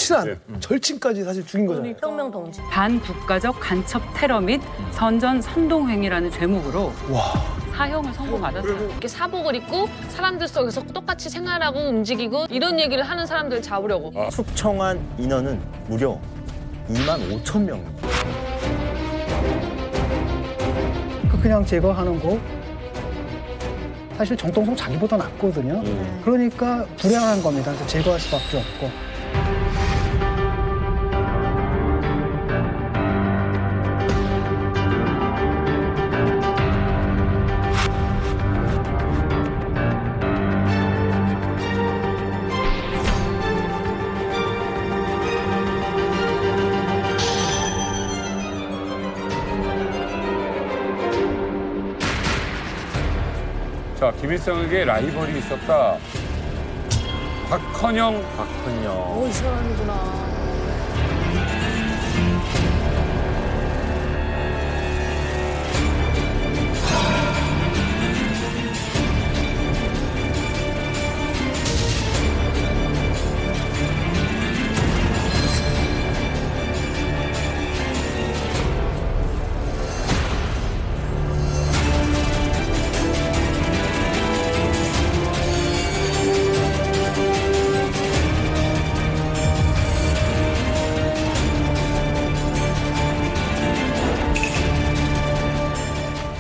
친한 절친까지 사실 죽인 거잖아요. 혁명 동지. 반국가적 간첩 테러 및 선전 선동행위라는 죄목으로 사형을 선고받았어요. 이렇게 사복을 입고 사람들 속에서 똑같이 생활하고 움직이고 이런 얘기를 하는 사람들을 잡으려고. 숙청한 인원은 무려 25,000명. 그냥 제거하는 거 사실 정통성 자기보다 낫거든요. 그러니까 불행한 겁니다. 그래서 제거할 수밖에 없고. 자, 김일성에게 라이벌이 있었다. 박헌영. 이 사람이구나.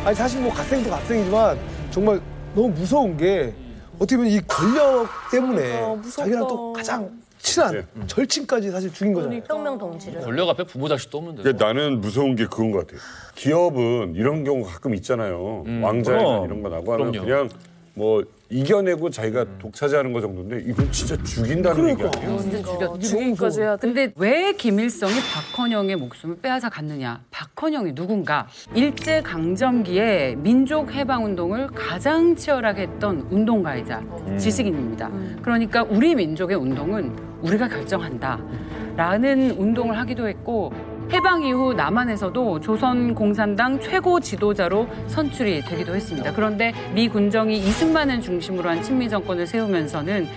아니 사실 뭐 갓생도 갓생이지만 정말 너무 무서운 게 어떻게 보면 이 권력 때문에 무섭다. 자기랑 또 가장 친한 절친까지 사실 죽인 거잖아요. 혁명 동지를. 권력 앞에 부모 자식도 없는데. 근데 나는 무서운 게 그건 것 같아요. 기업은 이런 경우가 가끔 있잖아요. 왕자회장 그럼. 이런 거 나고 하면 그럼요. 그냥 뭐 이겨내고 자기가 독차지하는 거 정도인데 이건 진짜 죽인다는 얘기 아니에요? 진짜 죽였. 죽음까지 해야 돼. 근데 왜 김일성이 박헌영의 목숨을 빼앗아 갔느냐? 박헌영이 누군가? 일제 강점기에 민족 해방 운동을 가장 치열하게 했던 운동가이자 지식인입니다. 그러니까 우리 민족의 운동은 우리가 결정한다라는 운동을 하기도 했고 해방 이후 남한에서도 조선 공산당 최고 지도자로 선출이 되기도 했습니다. 그런데 미 군정이 이승만을 중심으로 한 친미 정권을 세우면서는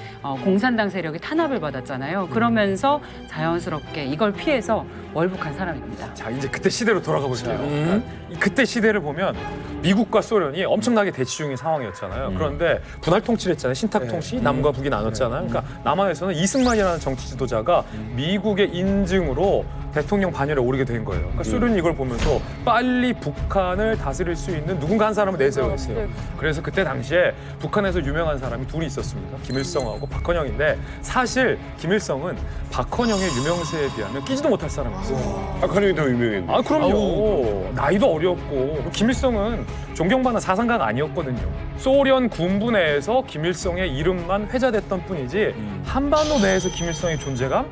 공산당 세력이 탄압을 받았잖아요. 그러면서 자연스럽게 이걸 피해서 월북한 사람입니다. 자, 이제 그때 시대로 돌아가 볼게요. 그러니까 그때 시대를 보면 미국과 소련이 엄청나게 대치 중인 상황이었잖아요. 그런데 분할 통치를 했잖아요. 신탁 통치, 남과 북이 나눴잖아요. 그러니까 남한에서는 이승만이라는 정치 지도자가 미국의 인증으로 대통령 반열에 오르게 된 거예요. 그러니까 소련이 이걸 보면서 빨리 북한을 다스릴 수 있는 누군가 한 사람을 내세웠어요. 그래서 그때 당시에 북한에서 유명한 사람이 둘이 있었습니다. 김일성하고 박헌영인데 사실 김일성은 박헌영의 유명세에 비하면 끼지도 못할 사람이었어요. 박헌영이 더 유명했네. 아, 그럼요. 나이도 어렸고 김일성은 존경받는 사상가가 아니었거든요. 소련 군부 내에서 김일성의 이름만 회자됐던 뿐이지 한반도 내에서 김일성의 존재감?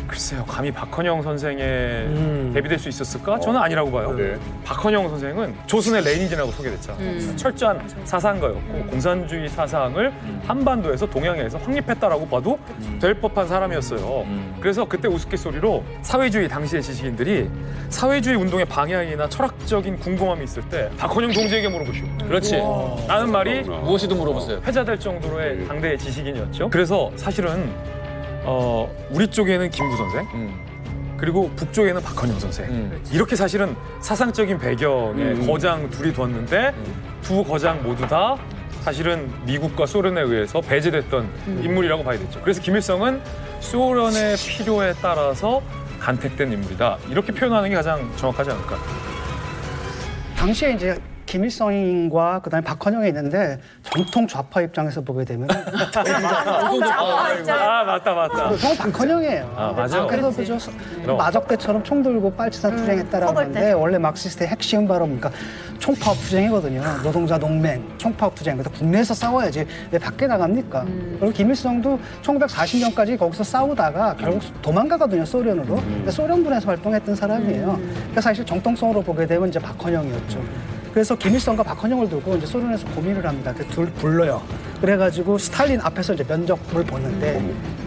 글쎄요, 감히 박헌영 선생에 대비될 수 있었을까? 저는 아니라고 봐요. 네. 박헌영 선생은 조선의 레닌이라고 소개됐잖아요. 철저한 사상가였고 공산주의 사상을 한반도에서 동양에서 확립했다라고 봐도 될 법한 사람이었어요. 그래서 그때 우스갯소리로 사회주의 당시의 지식인들이 사회주의 운동의 방향이나 철학적인 궁금함이 있을 때 박헌영 동지에게 물어보시오. 그렇지. 라는 말이 무엇이든 물어보세요. 회자될 정도로의 당대의 지식인이었죠. 그래서 사실은 우리 쪽에는 김구 선생, 그리고 북쪽에는 박헌영 선생. 이렇게 사실은 사상적인 배경에 거장 둘이 뒀는데 두 거장 모두 다 사실은 미국과 소련에 의해서 배제됐던 인물이라고 봐야 되죠. 그래서 김일성은 소련의 필요에 따라서 간택된 인물이다. 이렇게 표현하는 게 가장 정확하지 않을까. 당시에 이제 김일성과 그다음에 박헌영이 있는데 정통 좌파 입장에서 보게 되면 아, 맞다. 형 박헌영이에요. 아, 맞아. 그래서 그저 마적대처럼 총 들고 빨치산 투쟁했다라고 하는데 원래 막시스트의 핵심 바로 그러니까 총파업 투쟁이거든요. 노동자 동맹 총파업 투쟁. 그래서 국내에서 싸워야지 왜 밖에 나갑니까? 그리고 김일성도 1940년까지 거기서 싸우다가 결국 도망가거든요, 소련으로. 근데 소련군에서 활동했던 사람이에요. 그래서 사실 정통성으로 보게 되면 이제 박헌영이었죠. 그래서 김일성과 박헌영을 두고 이제 소련에서 고민을 합니다. 그래서 둘 불러요. 그래가지고 스탈린 앞에서 이제 면접을 보는데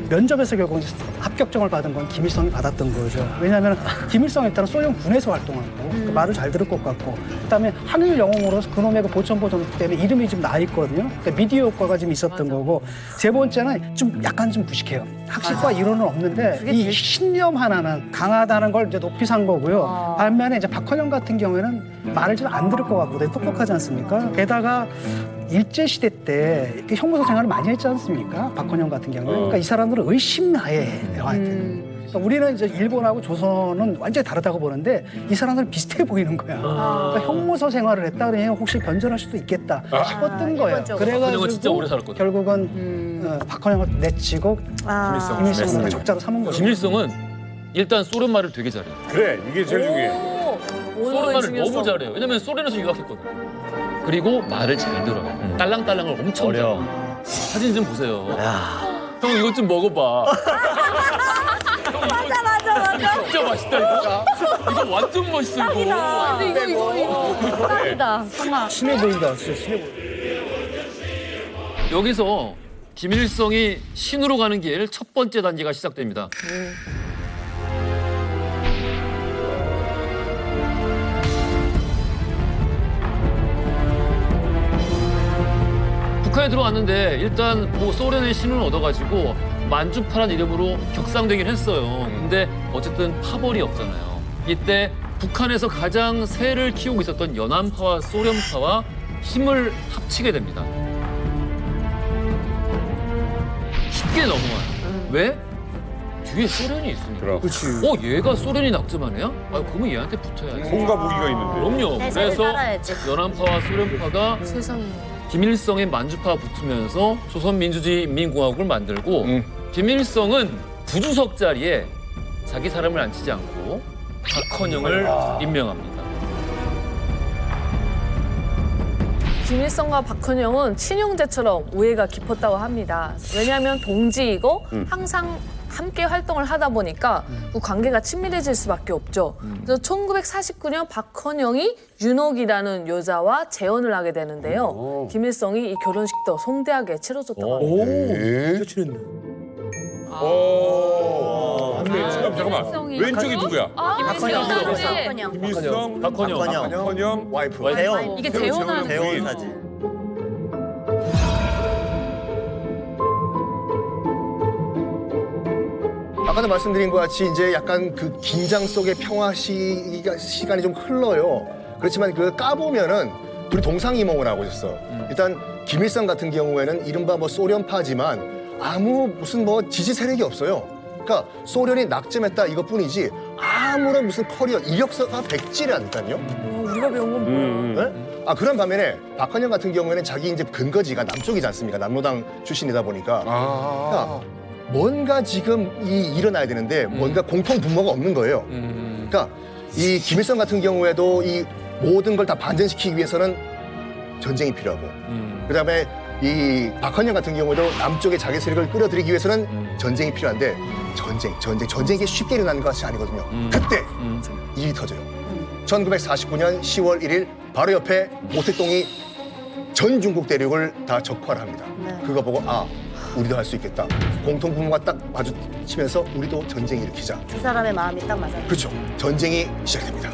면접에서 결국 이제 합격증을 받은 건 김일성이 받았던 거죠. 왜냐하면 김일성은 일단은 소련 군에서 활동하고 그 말을 잘 들을 것 같고 그다음에 한일 영웅으로서 그놈의 그 보천보전 때문에 이름이 좀 나 있거든요. 그러니까 미디어 효과가 좀 있었던 거고 세 번째는 좀 약간 좀 무식해요. 학식과 이론은 없는데 이 신념 하나는 강하다는 걸 이제 높이 산 거고요. 반면에 이제 박헌영 같은 경우에는 말을 좀 안 들을 것 같고 되게 똑똑하지 않습니까? 게다가 일제시대 때 이렇게 형무소 생활을 많이 했지 않습니까? 박헌영 같은 경우는. 그러니까 이 사람들은 의심하에요, 하여튼. 그러니까 우리는 이제 일본하고 조선은 완전히 다르다고 보는데 이 사람들은 비슷해 보이는 거야. 그러니까 형무소 생활을 했다 그러면 혹시 변절할 수도 있겠다 싶었던 거예요. 박헌영은 진짜 오래 살았거든. 결국은 박헌영을 내치고 김일성을 적자로 삼은 거죠. 김일성은 일단 소련 말을 되게 잘해요. 그래, 이게 제일 중요해. 소련 말을 너무 잘해요. 왜냐면 소련에서 유학했거든. 그리고 말을 잘 들어요. 딸랑딸랑을 엄청 어려워. 잘해요. 사진 좀 보세요. 형 이것 좀 먹어봐. 맞아. 진짜 맛있다 이거. 이거 완전 멋있어 이거. 근데 이거 짱이다. 정말. 친해 보인다. 진짜 친해 보인다. 여기서 김일성이 신으로 가는 길 첫 번째 단계가 시작됩니다. 북한에 들어왔는데 일단 뭐 소련의 신을 얻어가지고 만주파란 이름으로 격상되긴 했어요. 근데 어쨌든 파벌이 없잖아요. 이때 북한에서 가장 세를 키우고 있었던 연안파와 소련파와 힘을 합치게 됩니다. 쉽게 넘어와요. 왜? 뒤에 소련이 있으니까. 그럼. 그렇지. 얘가 소련이 낙점하네요? 아, 그러면 얘한테 붙어야지. 손과 무기가 있는데. 그럼요. 내 삶을 그래서 살아야지. 연안파와 소련파가 세상에. 김일성의 만주파와 붙으면서 조선민주주의 인민공화국을 만들고 김일성은 부주석 자리에 자기 사람을 앉히지 않고 박헌영을 임명합니다. 김일성과 박헌영은 친형제처럼 우애가 깊었다고 합니다. 왜냐하면 동지이고 항상 함께 활동을 하다 보니까 그 관계가 친밀해질 수밖에 없죠. 그래서 1949년 박헌영이 윤옥이라는 여자와 재혼을 하게 되는데요. 김일성이 이 결혼식도 송대하게 치러줬다고 합니다. 진짜 친했네. 맞네. 잠깐만. 김일성이- 왼쪽이 누구야? 박헌영. 김일성, 박헌영. 박헌영, 와이프. 대원. 이게 재혼한 대원 사진. 아까도 말씀드린 것 같이 이제 약간 그 긴장 속의 평화 시간이 좀 흘러요. 그렇지만 그 까보면은 둘이 동상이몽을 하고 있었어. 일단 김일성 같은 경우에는 이른바 뭐 소련파지만 아무 무슨 뭐 지지 세력이 없어요. 그러니까 소련이 낙점했다 이것뿐이지 아무런 무슨 커리어 이력서가 백지라니까요. 우리가 배운 건 뭐야? 네? 아 그런 반면에 박헌영 같은 경우에는 자기 이제 근거지가 남쪽이지 않습니까? 남로당 출신이다 보니까. 그러니까 뭔가 지금 일어나야 되는데 뭔가 공통 분모가 없는 거예요. 그러니까 이 김일성 같은 경우에도 이 모든 걸 다 반전시키기 위해서는 전쟁이 필요하고 그다음에 이 박헌영 같은 경우에도 남쪽에 자기 세력을 끌어들이기 위해서는 전쟁이 필요한데 전쟁이 쉽게 일어나는 것이 아니거든요. 그때 일이 터져요. 1949년 10월 1일 바로 옆에 모택동이 전 중국 대륙을 다 적화를 합니다. 그거 보고 우리도 할 수 있겠다. 공통 분모가 딱 마주치면서 우리도 전쟁 일으키자. 두 사람의 마음이 딱 맞아요. 그렇죠. 전쟁이 시작됩니다.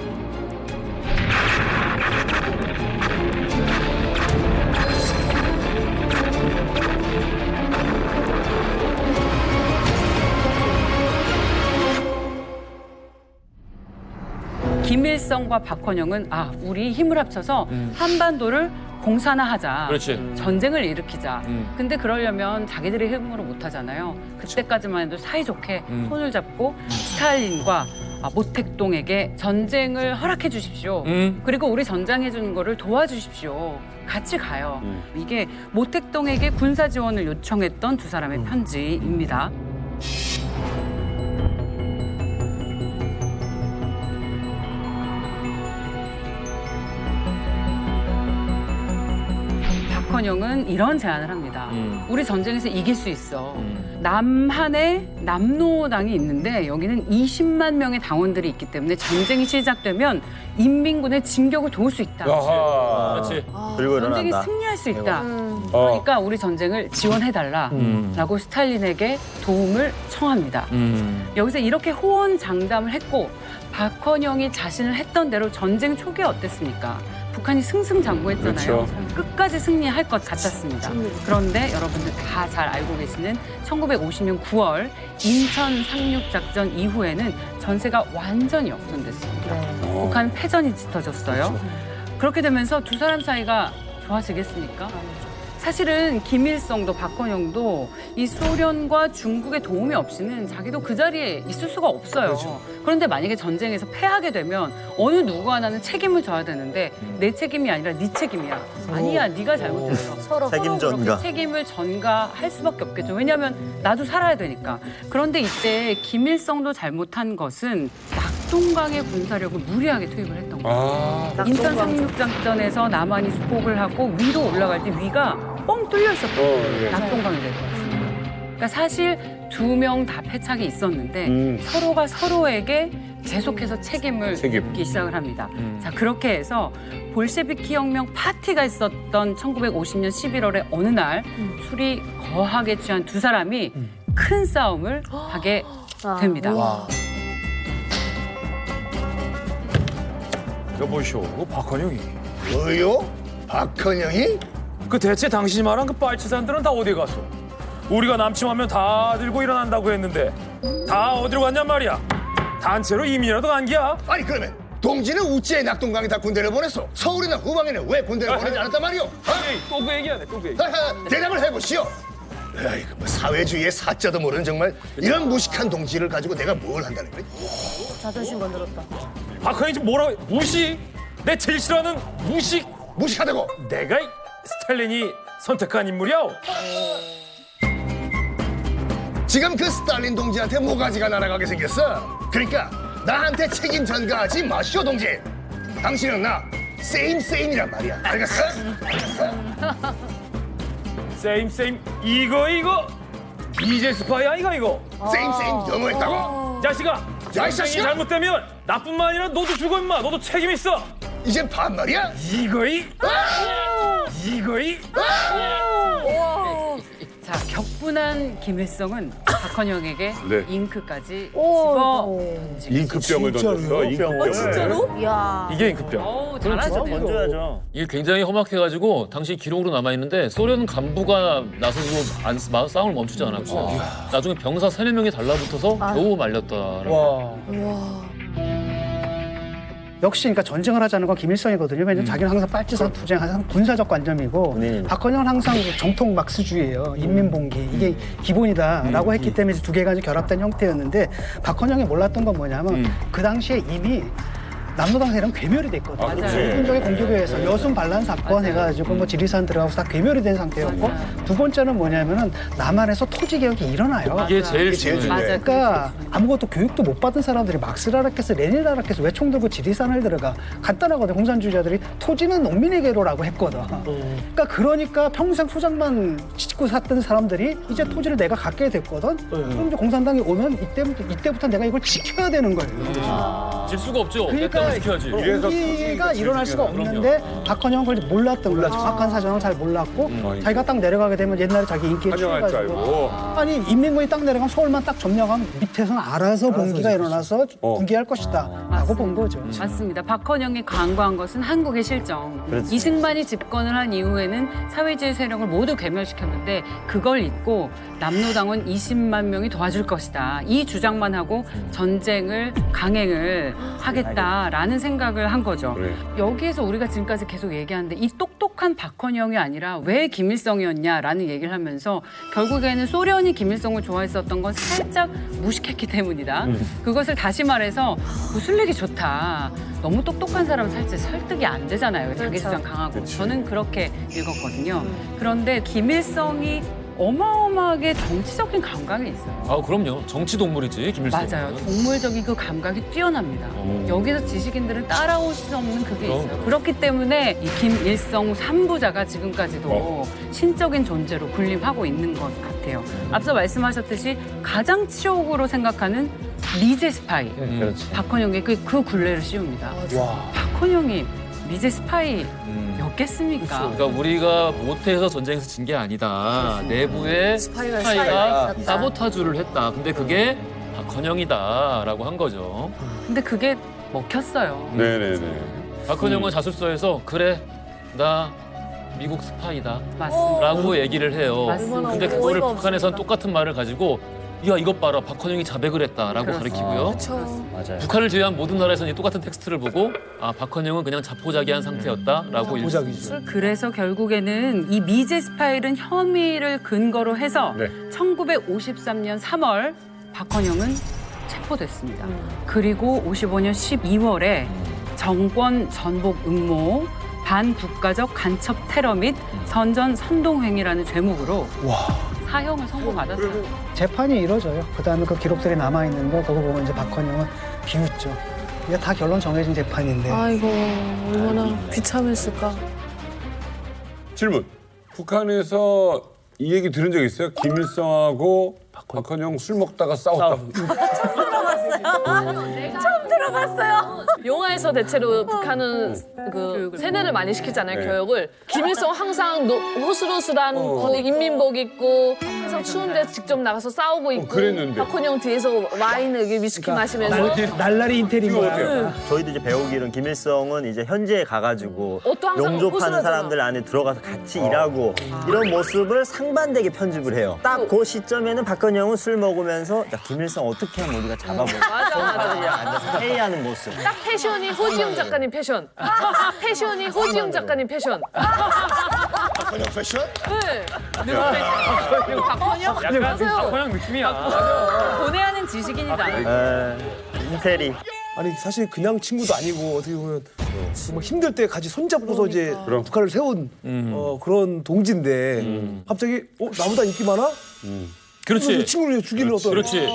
김일성과 박헌영은 우리 힘을 합쳐서 한반도를 공산화하자. 그렇지. 전쟁을 일으키자. 근데 그러려면 자기들의 힘으로 못 하잖아요. 그때까지만 해도 사이좋게 손을 잡고 스탈린과 모택동에게 전쟁을 허락해 주십시오. 그리고 우리 전쟁해 주는 거를 도와주십시오. 같이 가요. 이게 모택동에게 군사 지원을 요청했던 두 사람의 편지입니다. 박헌영은 이런 제안을 합니다. 우리 전쟁에서 이길 수 있어. 남한에 남노당이 있는데 여기는 20만 명의 당원들이 있기 때문에 전쟁이 시작되면 인민군의 진격을 도울 수 있다. 아하. 그렇지. 그리고 전쟁이 일어난다. 승리할 수 있다. 그러니까 우리 전쟁을 지원해달라라고 스탈린에게 도움을 청합니다. 여기서 이렇게 호언장담을 했고 박헌영이 자신을 했던 대로 전쟁 초기에 어땠습니까? 북한이 승승장구했잖아요. 그렇죠. 끝까지 승리할 것 같았습니다. 그런데 여러분들 다 잘 알고 계시는 1950년 9월 인천 상륙작전 이후에는 전세가 완전히 역전됐습니다. 북한 패전이 짙어졌어요. 그렇게 되면서 두 사람 사이가 좋아지겠습니까? 사실은 김일성도 박헌영도 이 소련과 중국의 도움이 없이는 자기도 그 자리에 있을 수가 없어요. 그런데 만약에 전쟁에서 패하게 되면 어느 누구 하나는 책임을 져야 되는데 내 책임이 아니라 네 책임이야. 아니야, 네가 잘못했어. 서로 책임 전가. 그렇게 책임을 전가할 수밖에 없겠죠. 왜냐하면 나도 살아야 되니까. 그런데 이때 김일성도 잘못한 것은 낙동강의 군사력을 무리하게 투입을 했던 거예요. 인천 상륙작전에서 남한이 수복을 하고 위로 올라갈 때 위가 뻥 뚫려 있었던 거예요. 낙동강이 될 거였습니다. 그러니까 사실 두 명 다 패착이 있었는데 서로가 서로에게 계속해서 책임을 묻기 시작을 합니다. 자, 그렇게 해서 볼셰비키 혁명 파티가 있었던 1950년 11월의 어느 날 술이 거하게 취한 두 사람이 큰 싸움을 하게 됩니다. 여보시오, 그 박헌영이. 뭐요? 박헌영이? 그 대체 당신이 말한 그 빨치산들은 다 어디 갔어? 우리가 남침하면 다 들고 일어난다고 했는데 다 어디로 갔냔 말이야? 단체로 이민이라도 간 기야? 아니 그러면 동지는 우찌에 낙동강에 다 군대를 보냈어. 서울이나 후방에는 왜 군대를 보내지 않았단 말이오? 또 그 얘기하네, 또 그 얘기. 대답을 해보시오. 아이고 뭐 사회주의의 사자도 모르는 정말 이런 무식한 동지를 가지고 내가 뭘 한다는 거야? 자존심 건드렸다. 박헌영이 지금 뭐라고? 무식? 내 제일 싫어하는 무식? 무식하다고? 내가 스탈린이 선택한 인물이야? 지금 그 스탈린 동지한테 모가지가 날아가게 생겼어. 그러니까 나한테 책임 전가하지 마시오 동지. 당신은 나 세임이란 말이야. 알겠어? 세임 이거 이제 스파이야 이거 세임 영어했다고? 자식아 야, 이 전쟁이 자식아! 잘못되면 나뿐만 아니라 너도 죽어 임마. 너도 책임 있어. 이젠 반말이야? 이거이 자, 격분한 김일성은 박헌영에게 네. 잉크까지 집어 던지고 잉크병을 던졌어. 잉크병을. 이야. 이게 잉크병. 어우, 잘하죠. 던져야죠. 이게 굉장히 험악해가지고 당시 기록으로 남아있는데 소련 간부가 나서서 싸움을 멈추지 않았고 나중에 병사 3-4명이 달라붙어서 겨우 말렸다라고. 역시 그러니까 전쟁을 하자는 건 김일성이거든요. 왜냐면 자기는 항상 빨치산 투쟁, 항상 군사적 관점이고 박헌영은 항상 정통 막스주의예요. 인민봉기 이게 기본이다라고 했기 때문에 두 개가 이제 결합된 형태였는데 박헌영이 몰랐던 건 뭐냐면 그 당시에 이미 남로당 세력은 괴멸이 됐거든요. 일본적인 공격에 의해서 여순 반란 사건 해가지고 뭐 지리산 들어가서 다 괴멸이 된 상태였고 두 번째는 뭐냐면은 남한에서 토지 개혁이 일어나요. 이게 제일 중요해요. 맞아요. 그러니까 아무것도 교육도 못 받은 사람들이 막스라라케스, 레닌라라케스 왜 총 들고 지리산을 들어가? 간단하거든요. 공산주의자들이 토지는 농민에게로라고 했거든. 그러니까 평생 소장만 짓고 샀던 사람들이 이제 토지를 내가 갖게 됐거든. 그럼 이제 공산당이 오면 이때부터 내가 이걸 지켜야 되는 거예요. 질 수가 없죠. 그러니까 지켜야지. 공기가 일어날 수가 없는데 박헌영은 그걸 몰랐던 거야. 정확한 사정을 잘 몰랐고 자기가 딱 내려가게 되면 옛날에 자기 인기에 환영할 줄 취해가지고 알고. 아니 인민군이 딱 내려가면 서울만 딱 점령하면 밑에서는 알아서 봉기가 일어나서 분기할 것이다 라고 본 거죠. 맞습니다. 박헌영이 강구한 것은 한국의 실정. 이승만이 집권을 한 이후에는 사회주의 세력을 모두 괴멸시켰는데 그걸 잊고 남로당원 20만 명이 도와줄 것이다. 이 주장만 하고 전쟁을 강행을 하겠다라는 생각을 한 거죠. 그래. 여기에서 우리가 지금까지 계속 얘기하는데 이 똑똑한 박헌영이 아니라 왜 김일성이었냐라는 얘기를 하면서 결국에는 소련이 김일성을 좋아했었던 건 살짝 무식했기 때문이다. 그것을 다시 말해서 구슬리기 좋다. 너무 똑똑한 사람은 살짝 설득이 안 되잖아요. 자기 주장 강하고. 저는 그렇게 읽었거든요. 그런데 김일성이 어마어마하게 정치적인 감각이 있어요. 아 그럼요. 정치 동물이지 김일성은. 맞아요. 동물적인 그 감각이 뛰어납니다. 여기서 지식인들은 따라올 수 없는 그게 있어요. 그렇기 때문에 이 김일성 3부자가 지금까지도 신적인 존재로 군림하고 있는 것 같아요. 앞서 말씀하셨듯이 가장 치욕으로 생각하는 미제 스파이. 그렇지. 박헌영의 그 굴레를 씌웁니다. 박헌영이 미제 스파이였겠습니까? 그러니까 우리가 못해서 전쟁에서 진 게 아니다. 내부에 스파이가 스파이가 있었다. 사보타주를 했다. 근데 그게 박헌영이다라고 한 거죠. 근데 그게 먹혔어요. 네네네. 박헌영은 자술서에서 그래 나 미국 스파이다 맞습니다. 라고 얘기를 해요. 맞습니다. 근데 그거를 어이가 북한에서는 없습니다. 똑같은 말을 가지고 야 이것 봐라 박헌영이 자백을 했다라고 그렇습니다. 가리키고요. 그렇죠. 맞아요. 북한을 제외한 모든 나라에서는 이 똑같은 텍스트를 보고 아 박헌영은 그냥 자포자기한 상태였다라고 보자기죠. 그래서 결국에는 이 미제 스파이는 혐의를 근거로 해서 네. 1953년 3월 박헌영은 체포됐습니다. 그리고 55년 12월에 정권 전복 음모, 반국가적 간첩 테러 및 선전 선동행위라는 죄목으로 사형을 선고받았어요. 재판이 이루어져요. 그다음에 그 기록들이 남아 있는 거 그거 보면 이제 박헌영은 비웃죠. 이게 다 결론 정해진 재판인데. 아이고 얼마나 비참했을까. 질문. 북한에서 이 얘기 들은 적 있어요? 김일성하고 박헌영 술 먹다가 싸웠다. 영화에서 대체로 북한은 그 세뇌를 많이 시키잖아요, 네. 교육을. 김일성 항상 호슬호슬한 인민복 입고 항상 추운데 직접 나가서 싸우고 있고 그랬는데. 박헌영 뒤에서 와인 이렇게 위스키 마시면서 날라리 인텔인 이거 거야. 어때요? 저희도 이제 배우기로는 김일성은 이제 현지에 가가지고 옷도 항상 용접하는 호술하잖아. 사람들 안에 들어가서 같이 일하고 이런 모습을 상반되게 편집을 해요. 딱 그 시점에는 박헌영은 술 먹으면서 야, 김일성 어떻게 하면 우리가 잡아보자. 맞아. 앉아서 회의하는 모습. 딱 패션이 호지용 작가님 패션. 패션이 호지용 작가님 패션. 박헌영 패션? 네. 박헌영? 약간 박헌영 느낌이야. 고뇌하는 지식인이잖아요. 인테리. 아니 사실 그냥 친구도 아니고 어떻게 보면 정말 힘들 때 같이 손잡고서 이제 북한을 세운 그런 동지인데 갑자기 나보다 인기 많아? 그렇지. 친구를 죽이는 어떤 그렇지.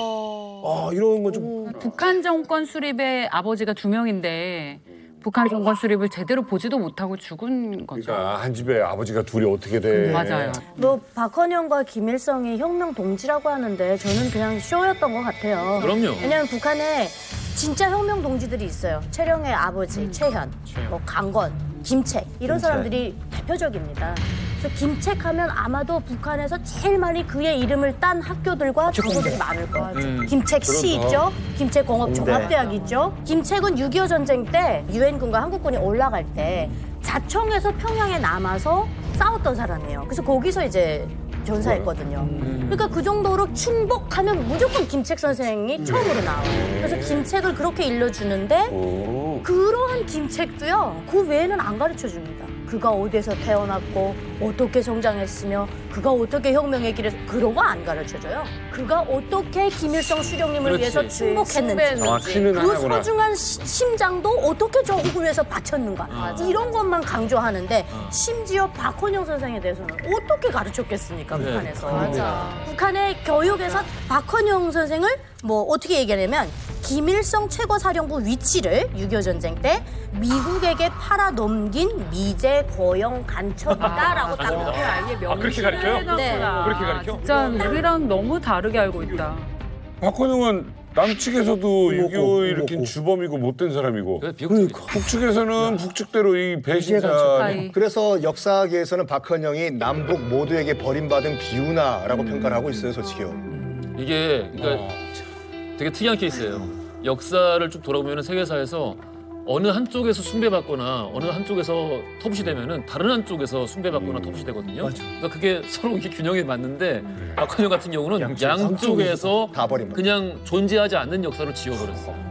이런 건 좀 북한 정권 수립의 아버지가 2명인데 북한 정권 수립을 제대로 보지도 못하고 죽은 거죠. 그러니까 한 집에 아버지가 둘이 어떻게 돼? 맞아요. 뭐 박헌영과 김일성이 혁명 동지라고 하는데 저는 그냥 쇼였던 것 같아요. 그럼요. 왜냐하면 북한에 진짜 혁명 동지들이 있어요. 최령의 아버지 최현, 뭐 강건, 김책 이런 사람들이 대표적입니다. 그래서 김책하면 아마도 북한에서 제일 많이 그의 이름을 딴 학교들과 주소들이 많을 거예요. 김책 시 있죠? 김책 공업 종합대학 있죠? 김책은 6.25 전쟁 때 유엔군과 한국군이 올라갈 때 자청에서 평양에 남아서 싸웠던 사람이에요. 그래서 거기서 이제 전사했거든요. 그러니까 그 정도로 충복하면 무조건 김책 선생이 처음으로 나와요. 그래서 김책을 그렇게 일러주는데 그러한 김책도요. 그 외에는 안 가르쳐줍니다. 그가 어디에서 태어났고 어떻게 성장했으며 그가 어떻게 혁명의 길에서 그런 거 안 가르쳐줘요. 그가 어떻게 김일성 수령님을 그렇지. 위해서 충복했는지 정확히는 그 하나구나. 소중한 심장도 어떻게 조국을 위해서 바쳤는가 이런 것만 강조하는데 심지어 박헌영 선생에 대해서는 어떻게 가르쳤겠습니까 북한에서. 맞아. 북한의 교육에서 박헌영 선생을 뭐 어떻게 얘기하냐면 김일성 최고사령부 위치를 6.25 전쟁 때 미국에게 팔아 넘긴 미제 고용 간첩이다라고 딱 아예 그렇게 가르쳐요? 네. 그렇게 가르쳐? 진짜 우리랑 너무 다르게 알고 있다. 박헌영은 남측에서도 6.25 먹고. 일으킨 주범이고 못된 사람이고 그래, 비극적이다. 북측에서는 북측대로 이 배신자. 스파이. 그래서 역사계에서는 박헌영이 남북 모두에게 버림받은 비운아라고 평가를 하고 있어요, 솔직히요. 이게 그러니까 되게 특이한 케이스예요. 역사를 쭉 돌아보면 세계사에서 어느 한쪽에서 숭배받거나 어느 한쪽에서 터부시되면은 다른 한쪽에서 숭배받거나 터부시되거든요. 그러니까 그게 서로 이렇게 균형이 맞는데 박헌영 같은 경우는 양쪽에서 다 버린 거죠. 그냥 존재하지 않는 역사를 지어버렸어요.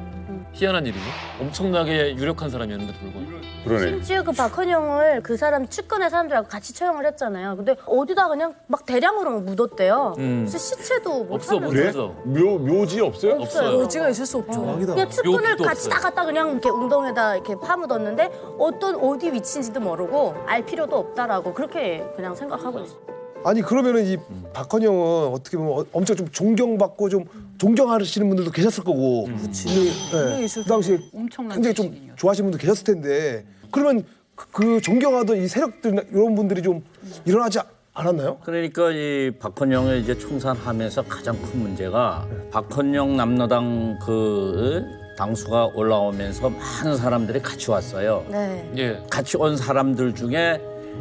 희한한 일이죠. 엄청나게 유력한 사람이었는데 불구하고. 그러네. 심지어 그 박헌영을 그 사람 측근의 사람들하고 같이 처형을 했잖아요. 근데 어디다 그냥 막 대량으로 묻었대요. 그래서 시체도 못 없어, 못 찾았어요. 찾아. 묘지 없어요? 없어요. 의지가 있을 수 없죠. 그냥 측근을 묘기도 같이 없어요. 다 갖다 그냥 이렇게 웅덩이에다 이렇게 파묻었는데 어디 위치인지도 모르고 알 필요도 없다라고 그렇게 그냥 생각하고 있어요. 아니 그러면은 이 박헌영은 어떻게 보면 엄청 좀 존경받고 좀 존경하시는 분들도 계셨을 거고. 그렇지. 그 당시에 엄청난 굉장히 좀 지식인이었죠. 좋아하시는 분도 계셨을 텐데 그러면 그 존경하던 이 세력들 이런 분들이 좀 일어나지 않았나요? 그러니까 이 박헌영을 이제 총살하면서 가장 큰 문제가 박헌영 남로당 그 당수가 올라오면서 많은 사람들이 같이 왔어요. 네. 예. 같이 온 사람들 중에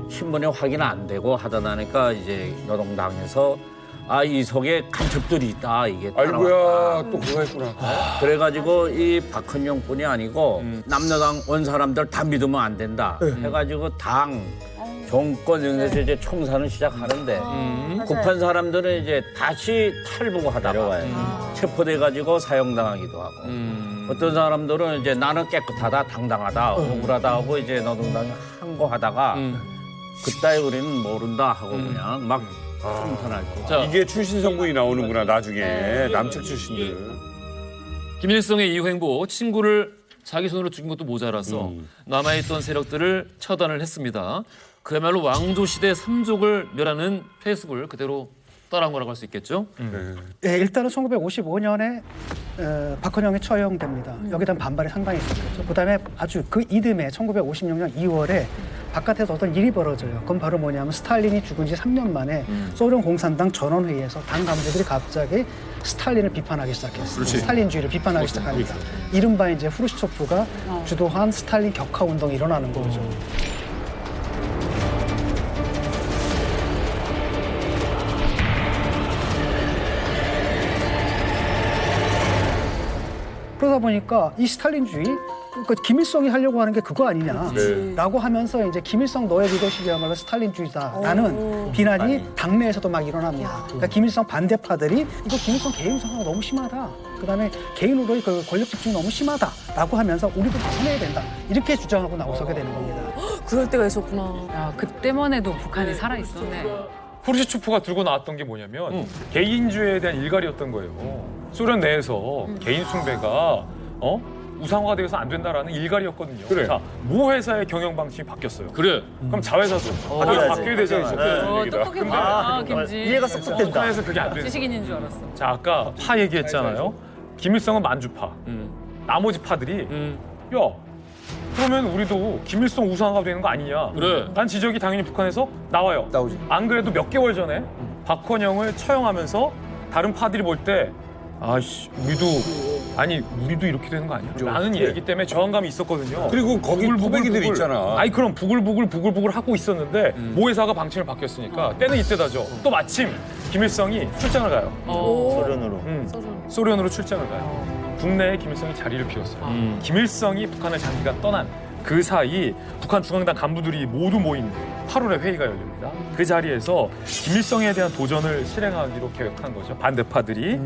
신분이 확인 안 되고 하다 보니까 이제 노동당에서 아, 이 속에 간첩들이 있다 이게 따라왔다. 아이고야 또 그거 했구나. 그래가지고 이 박헌영뿐이 아니고 남로당 온 사람들 다 믿으면 안 된다 해가지고 당 정권 등에서 이제 총선을 시작하는데 급한 사람들은 이제 다시 탈북하다가 체포돼가지고 사형당하기도 하고 어떤 사람들은 이제 나는 깨끗하다 당당하다 억울하다 하고 이제 노동당에 항거하다가 그따위 우리는 모른다 하고 그냥 막 총선할 거. 자, 이게 출신 성분이 나오는구나 나중에 남측 출신들. 김일성의 이 행보, 친구를 자기 손으로 죽인 것도 모자라서 남아있던 세력들을 처단을 했습니다. 그야말로 왕조시대 3족을 멸하는 폐습을 그대로 따라한 거라고 할 수 있겠죠? 예, 일단은 1955년에 박헌영이 처형됩니다. 여기에 대한 반발이 상당히 있었겠죠. 그다음에 아주 그 이듬해 1956년 2월에 바깥에서 어떤 일이 벌어져요. 그건 바로 뭐냐면 스탈린이 죽은 지 3년 만에 소련 공산당 전원회의에서 당 간부들이 갑자기 스탈린을 비판하기 시작했어요. 스탈린주의를 비판하기 시작합니다. 이른바 이제 후르시초프가 주도한 스탈린 격하 운동이 일어나는 거죠. 그러다 보니까 이 스탈린주의, 그러니까 김일성이 하려고 하는 게 그거 아니냐라고 하면서 이제 김일성 너의 리더십이야말로 스탈린주의다라는 비난이 당내에서도 막 일어납니다. 그러니까 김일성 반대파들이 이거 김일성 개인 우상화가 너무 심하다. 그다음에 개인으로의 그 권력 집중이 너무 심하다라고 하면서 우리도 벗어내야 된다. 이렇게 주장하고 나서게 되는 겁니다. 그럴 때가 있었구나. 야, 그때만 해도 북한이 살아있었네. 후르시초프가 들고 나왔던 게 뭐냐면 개인주의에 대한 일갈이었던 거예요. 소련 내에서 개인 숭배가 우상화가 되어서 안 된다라는 일갈이었거든요. 그래. 자, 모 회사의 경영 방식이 바뀌었어요. 그래. 그럼 자회사도 바뀌어야 되잖아요. 똑똑했구나, 김지. 이해가 쏙쏙 된다. 북한에서 그게 안 되는 거예요. 지식인인 줄 알았어. 자, 아까 파 얘기했잖아요. 김일성은 만주파. 나머지 파들이 야, 그러면 우리도 김일성 우상화가 되는 거 아니냐. 그래. 난 지적이 당연히 북한에서 나와요. 나오지. 안 그래도 몇 개월 전에 박헌영을 처형하면서 다른 파들이 볼 때 아씨 우리도 이렇게 되는 거 아니야? 라는 얘기 때문에 저항감이 있었거든요. 그리고 거기 부배기들이 있잖아. 아니 그럼 부글부글 하고 있었는데 모 회사가 방침을 바뀌었으니까 때는 이때다죠. 또 마침 김일성이 출장을 가요. 소련으로. 소련으로 출장을 가요. 국내에 김일성이 자리를 비웠어요. 김일성이 북한을 장기간 떠난 그 사이 북한 중앙당 간부들이 모두 모인 8월에 회의가 열립니다. 그 자리에서 김일성에 대한 도전을 실행하기로 계획한 거죠. 반대파들이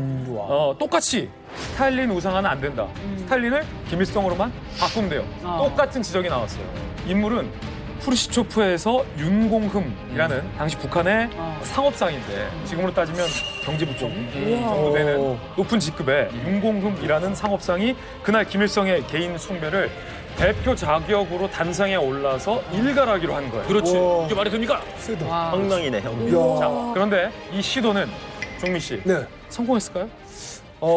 똑같이 스탈린 우상화는 안 된다. 스탈린을 김일성으로만 바꾸면 돼요. 똑같은 지적이 나왔어요. 인물은 후르시초프에서 윤공흠이라는 당시 북한의 상업상인데 지금으로 따지면 경제부총 정도 되는 높은 직급의 윤공흠이라는 상업상이 그날 김일성의 개인 숭배를 대표 자격으로 단상에 올라서 일갈하기로 한 거예요. 그렇지. 이게 말이 됩니까? 혁명이네, 혁명. 자, 그런데 이 시도는 종민 씨 네. 성공했을까요?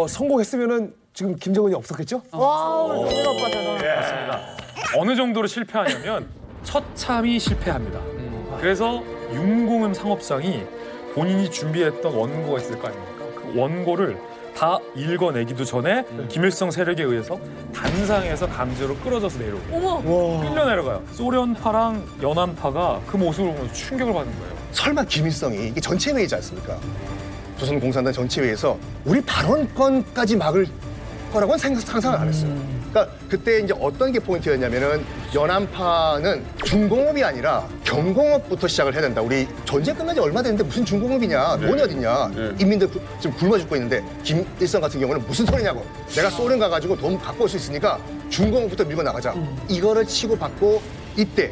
성공했으면은 지금 김정은이 없었겠죠? 와, 우리 오빠 대단. 어느 정도로 실패하냐면 처참히 실패합니다. 그래서 윤공흠 상업상이 본인이 준비했던 원고가 있을 거 아닙니까? 그 원고를 다 읽어내기도 전에 김일성 세력에 의해서 단상에서 강제로 끌어져서 내려오고 끌려 내려가요. 소련파랑 연안파가 그 모습을 보면서 충격을 받는 거예요. 설마 김일성이 이게 전체 회의지 않습니까? 조선 공산당 전체 회의에서 우리 발언권까지 막을 거라고는 상상을 안 했어요. 그러니까 그때 이제 어떤 게 포인트였냐면은 연안파는 중공업이 아니라 경공업부터 시작을 해야 된다. 우리 전쟁 끝난 지 얼마 됐는데 무슨 중공업이냐, 돈이 어딨냐. 인민들 지금 굶어 죽고 있는데 김일성 같은 경우는 무슨 소리냐고. 내가 소련 가가지고 돈 갖고 올 수 있으니까 중공업부터 밀고 나가자. 이거를 치고받고 이때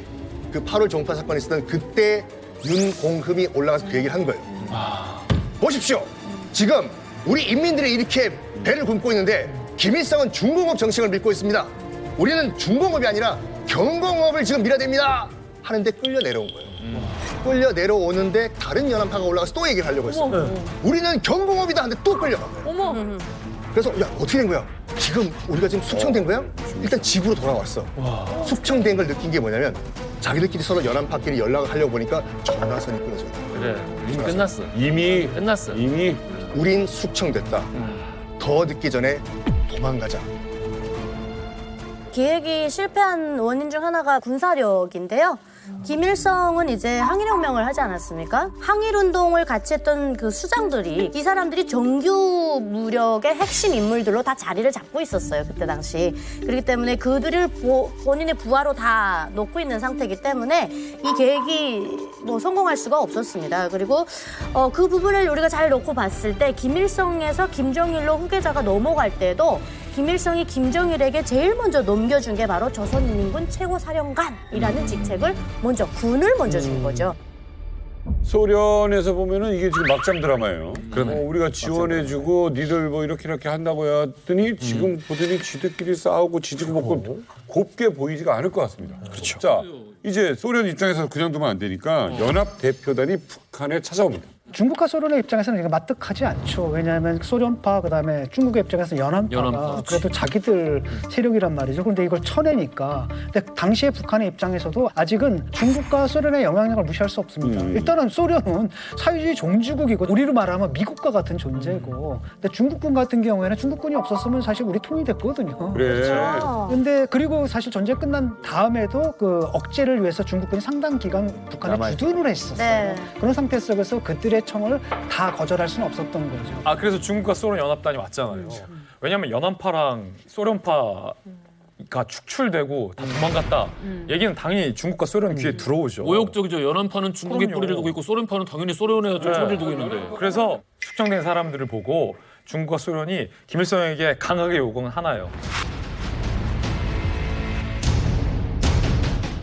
그 8월 종파 사건이 있었던 그때 윤공흠이 올라가서 그 얘기를 한 거예요. 보십시오. 지금 우리 인민들이 이렇게 배를 굶고 있는데 김일성은 중공업 정책을 믿고 있습니다. 우리는 중공업이 아니라 경공업을 지금 밀어야 됩니다. 하는데 끌려 내려온 거예요. 끌려 내려오는데 다른 연합파가 올라가서 또 얘기를 하려고 했어. 우리는 경공업이다 하는데 또 끌려간 거야. 어머. 그래서 야 어떻게 된 거야? 지금 우리가 지금 숙청된 거야? 일단 집으로 돌아왔어. 숙청된 걸 느낀 게 뭐냐면 자기들끼리 서로 연합파끼리 연락을 하려고 보니까 전화선이 끊어져. 그래. 이미 끝났어. 이미 끝났어. 이미 우린 숙청됐다. 더 늦기 전에 도망가자. 기획이 실패한 원인 중 하나가 군사력인데요. 김일성은 이제 항일혁명을 하지 않았습니까? 항일운동을 같이 했던 그 수장들이 이 사람들이 정규 무력의 핵심 인물들로 다 자리를 잡고 있었어요. 그때 당시. 그렇기 때문에 그들을 본인의 부하로 다 놓고 있는 상태이기 때문에 이 계획이 뭐 성공할 수가 없었습니다. 그리고 그 부분을 우리가 잘 놓고 봤을 때 김일성에서 김정일로 후계자가 넘어갈 때도 김일성이 김정일에게 제일 먼저 넘겨준 게 바로 조선인민군 최고사령관이라는 직책을 먼저 군을 먼저 준 거죠. 소련에서 보면은 이게 지금 막장 드라마예요. 우리가 지원해주고 니들 뭐 이렇게 한다고 했더니 지금 보더니 지들끼리 싸우고 지지고 먹고 곱게 보이지가 않을 것 같습니다. 그렇죠. 자, 이제 소련 입장에서 그냥 두면 안 되니까 연합 대표단이 북한에 찾아옵니다. 중국과 소련의 입장에서는 이게 마뜩하지 않죠. 왜냐하면 소련파 그다음에 중국의 입장에서 연합파가 그래도 자기들 세력이란 말이죠. 그런데 이걸 쳐내니까. 근데 당시에 북한의 입장에서도 아직은 중국과 소련의 영향력을 무시할 수 없습니다. 일단은 소련은 사회주의 종주국이고 우리로 말하면 미국과 같은 존재고. 근데 중국군 같은 경우에는 중국군이 없었으면 사실 우리 통일됐거든요. 그래. 근데 그리고 사실 전쟁 끝난 다음에도 그 억제를 위해서 중국군이 상당 기간 북한에 주둔을 했었어요. 네. 그런 상태 속에서 그들의 청을 다 거절할 수는 없었던 거죠. 아 그래서 중국과 소련 연합단이 왔잖아요. 왜냐하면 연합파랑 소련파가 축출되고 다 도망갔다. 얘기는 당연히 중국과 소련 귀에 들어오죠. 모욕적이죠. 연합파는 중국에 그럼요. 뿌리를 두고 있고 소련파는 당연히 소련에 뿌리를 두고 있는데. 그래서 숙청된 사람들을 보고 중국과 소련이 김일성에게 강하게 요구는 하나예요.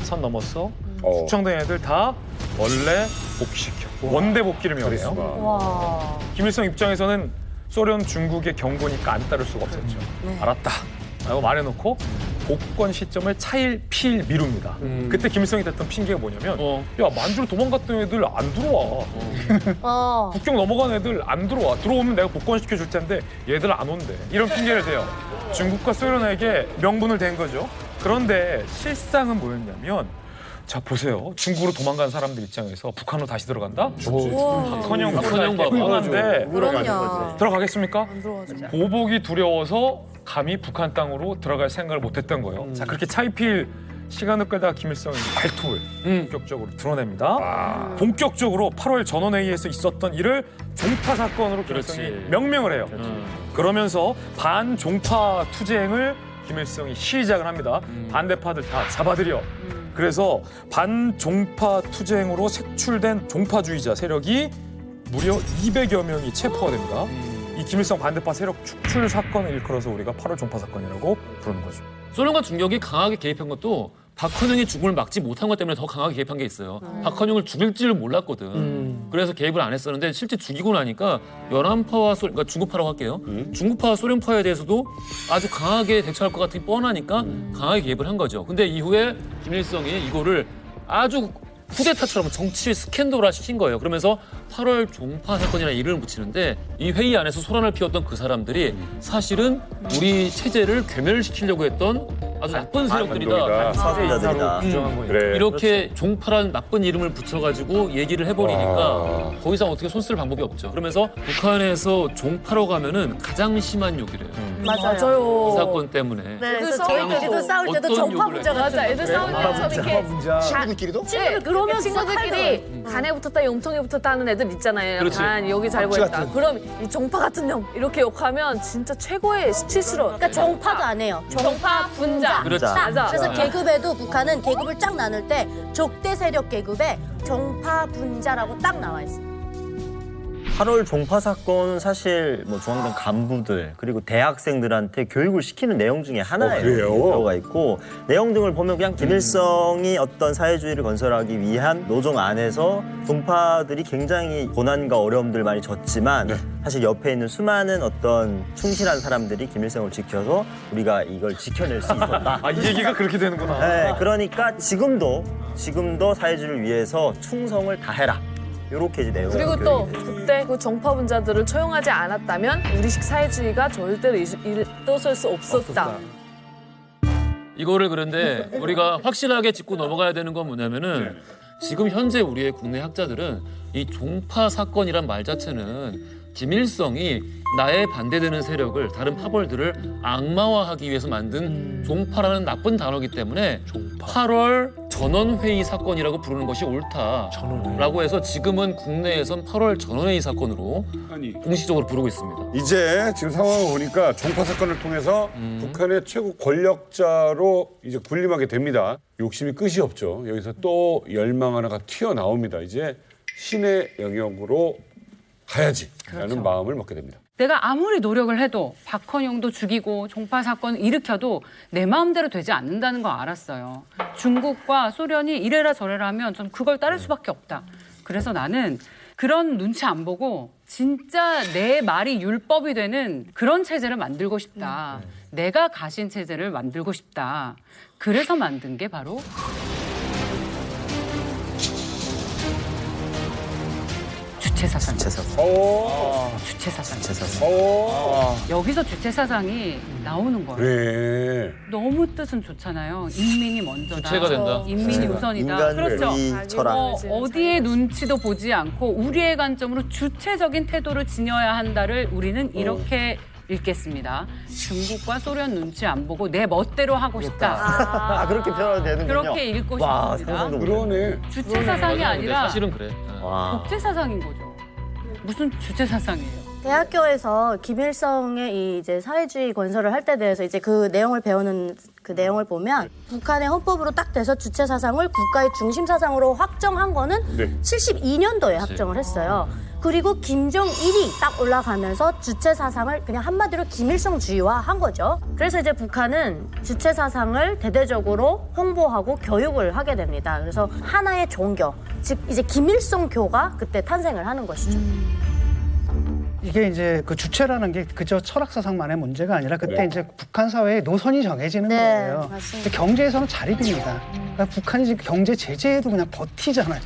선 넘었어. 숙청된 애들 다 원래 복귀시켜. 원대 복귀를 명해요. 와. 김일성 입장에서는 소련, 중국의 경고니까 안 따를 수가 없었죠. 알았다. 라고 말해놓고 복권 시점을 차일, 피일 미룹니다. 그때 김일성이 됐던 핑계가 뭐냐면 야 만주로 도망갔던 애들 안 들어와. 국경 넘어간 애들 안 들어와. 들어오면 내가 복권시켜줄 텐데 얘들 안 온대. 이런 핑계를 대요. 중국과 소련에게 명분을 댄 거죠. 그런데 실상은 뭐였냐면 자 보세요. 중국으로 도망간 사람들 입장에서 북한으로 다시 들어간다? 박헌영 봐봐. 뻔한데 그럼요. 들어가겠습니까? 안 들어가죠. 보복이 두려워서 감히 북한 땅으로 들어갈 생각을 못했던 거예요. 자 그렇게 차이필 시간을 끌다가 김일성이 발톱을 본격적으로 드러냅니다. 본격적으로 8월 전원회의에서 있었던 일을 종파 사건으로 김일성이 명명을 해요. 그러면서 반종파 투쟁을 김일성이 시작을 합니다. 반대파들 다 잡아들여. 그래서 반종파 투쟁으로 색출된 종파주의자 세력이 무려 200여 명이 체포가 됩니다. 이 김일성 반대파 세력 축출 사건을 일컬어서 우리가 8월 종파 사건이라고 부르는 거죠. 소련과 중국이 강하게 개입한 것도 박헌영이 죽음을 막지 못한 것 때문에 더 강하게 개입한 게 있어요. 박헌영을 죽일 줄 몰랐거든. 그래서 개입을 안 했었는데 실제 죽이고 나니까 연합파와 그러니까 중국파라고 할게요. 중국파와 소련파에 대해서도 아주 강하게 대처할 것 같은 게 뻔하니까 강하게 개입을 한 거죠. 근데 이후에 김일성이 이거를 아주 쿠데타처럼 정치 스캔들화 시킨 거예요. 그러면서 8월 종파 사건이라는 이름을 붙이는데 이 회의 안에서 소란을 피웠던 그 사람들이 사실은 우리 체제를 괴멸시키려고 했던 아주 나쁜 세력들이다. 사상자들이다. 그래. 이렇게 종파란 나쁜 이름을 붙여가지고 얘기를 해버리니까 더 이상 어떻게 손쓸 방법이 없죠. 그러면서 북한에서 종파로 가면은 가장 심한 욕이래요. 맞아요. 이 사건 때문에. 네, 그래서 싸울 저희끼리도 싸울 때도 어떤 정파 욕을 문제가 맞아. 애들 싸울 때처럼 이렇게 친구들끼리도? 그러면 친구들끼리 간에 붙었다 용통에 붙었다 하는 애들 있잖아요. 그렇지. 약간 여기 잘 보였다. 그럼 이 종파 같은 놈 이렇게 욕하면 진짜 최고의 수치스러워. 그러니까 정파도 안 해요. 정파 분자. 그렇지. 맞아. 그래서 계급에도 북한은 계급을 쫙 나눌 때 적대 세력 계급에 정파 분자라고 딱 나와 있어요. 8월 종파 사건은 사실 뭐 중앙당 간부들 그리고 대학생들한테 교육을 시키는 내용 중에 하나예요. 그래요? 들어가 있고 내용 등을 보면 그냥 김일성이 어떤 사회주의를 건설하기 위한 노정 안에서 종파들이 굉장히 고난과 어려움들 많이 졌지만 사실 옆에 있는 수많은 어떤 충실한 사람들이 김일성을 지켜서 우리가 이걸 지켜낼 수 있었다. 아, 이 얘기가 그렇게 되는구나. 네, 그러니까 지금도 사회주의를 위해서 충성을 다해라. 이렇게 이제 내용이 그리고 또 교육이 돼요. 그때 그 정파분자들을 처형하지 않았다면 우리식 사회주의가 절대로 일어설 수 없었다. 이거를 그런데 우리가 확실하게 짚고 넘어가야 되는 건 뭐냐면은 지금 현재 우리의 국내 학자들은 이 종파 사건이란 말 자체는 김일성이 나에 반대되는 세력을 다른 파벌들을 악마화하기 위해서 만든 종파라는 나쁜 단어이기 때문에 8월 전원회의 사건이라고 부르는 것이 옳다라고 해서 지금은 국내에선 8월 전원회의 사건으로 공식적으로 부르고 있습니다. 이제 지금 상황을 보니까 종파 사건을 통해서 북한의 최고 권력자로 이제 군림하게 됩니다. 욕심이 끝이 없죠. 여기서 또 열망 하나가 튀어나옵니다. 이제 신의 영역으로 가야지라는 마음을 먹게 됩니다. 내가 아무리 노력을 해도 박헌영도 죽이고 종파 사건을 일으켜도 내 마음대로 되지 않는다는 거 알았어요. 중국과 소련이 이래라 저래라 하면 전 그걸 따를 수밖에 없다. 그래서 나는 그런 눈치 안 보고 진짜 내 말이 율법이 되는 그런 체제를 만들고 싶다. 내가 가신 체제를 만들고 싶다. 그래서 만든 게 바로 주체사상. 주체사상. 여기서 주체사상이 나오는 거예요. 그래. 너무 뜻은 좋잖아요. 인민이 먼저다. 주체가 된다. 인민이 우선이다. 인간의 그렇죠. 철학. 어디에 눈치도 보지 않고 우리의 관점으로 주체적인 태도를 지녀야 한다를 우리는 이렇게 읽겠습니다. 중국과 소련 눈치 안 보고 내 멋대로 하고 싶다. 아, 그렇게 표현해도 되는군요. 그렇게 읽고 와, 싶습니다. 상상도 못했네. 그러네. 주체 사상이 맞아요. 근데 아니라 사실은 그래. 와. 국제 사상인 거죠. 무슨 주체 사상이에요? 대학교에서 김일성의 이 이제 사회주의 건설을 할 때 대해서 이제 그 내용을 배우는 그 내용을 보면 북한의 헌법으로 딱 돼서 주체 사상을 국가의 중심 사상으로 확정한 거는 72년도에 확정을 했어요. 그리고 김정일이 딱 올라가면서 주체 사상을 그냥 한마디로 김일성주의화 한 거죠. 그래서 이제 북한은 주체 사상을 대대적으로 홍보하고 교육을 하게 됩니다. 그래서 하나의 종교, 즉 이제 김일성교가 그때 탄생을 하는 것이죠. 이게 이제 그 주체라는 게 그저 철학사상만의 문제가 아니라 그때 이제 북한 사회의 노선이 정해지는 네, 거예요. 맞습니다. 경제에서는 자립입니다. 그러니까 북한이 지금 경제 제재에도 그냥 버티잖아요.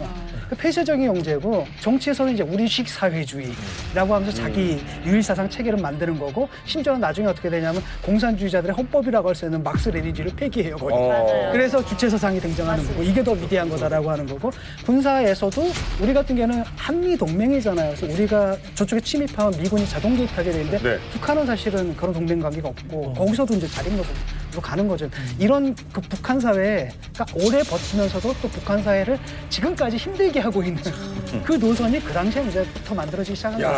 폐쇄적인 경제고 정치에서는 이제 우리식 사회주의라고 하면서 자기 유일사상 체계를 만드는 거고 심지어는 나중에 어떻게 되냐면 공산주의자들의 헌법이라고 할 수 있는 막스 레닌주의를 폐기해요. 거의. 그래서 주체사상이 등장하는 거고 이게 더 위대한 거다라고 하는 거고 군사에서도 우리 같은 경우는 한미동맹이잖아요. 그래서 우리가 저쪽에 침입하면 미군이 자동 개입하게 되는데 북한은 사실은 그런 동맹 관계가 없고 거기서도 이제 자립으로 가는 거죠. 이런 그 북한 사회가 오래 버티면서도 또 북한 사회를 지금까지 힘들게 하고 있는 그 노선이 그 당시에 이제부터 만들어지기 시작한 거죠.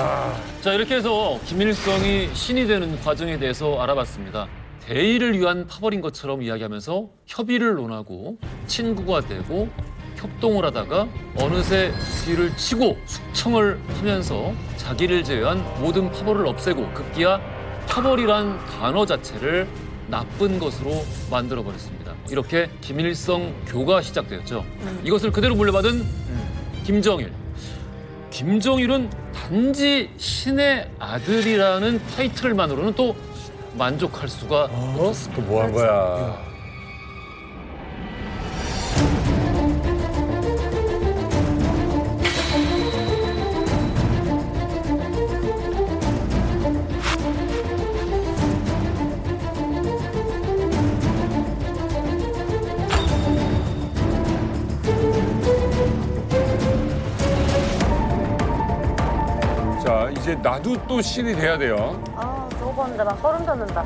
자, 이렇게 해서 김일성이 신이 되는 과정에 대해서 알아봤습니다. 대의를 위한 파벌인 것처럼 이야기하면서 협의를 논하고 친구가 되고 협동을 하다가 어느새 뒤를 치고 숙청을 하면서 자기를 제외한 모든 파벌을 없애고 급기야 파벌이란 단어 자체를 나쁜 것으로 만들어버렸습니다. 이렇게 김일성 교가 시작되었죠. 이것을 그대로 물려받은 김정일. 김정일은 단지 신의 아들이라는 타이틀만으로는 또 만족할 수가 없었습니다. 또 뭐 한 거야? 자, 이제 나도 또 신이 돼야 돼요. 아, 저거 봤는데 막 소름 돋는다.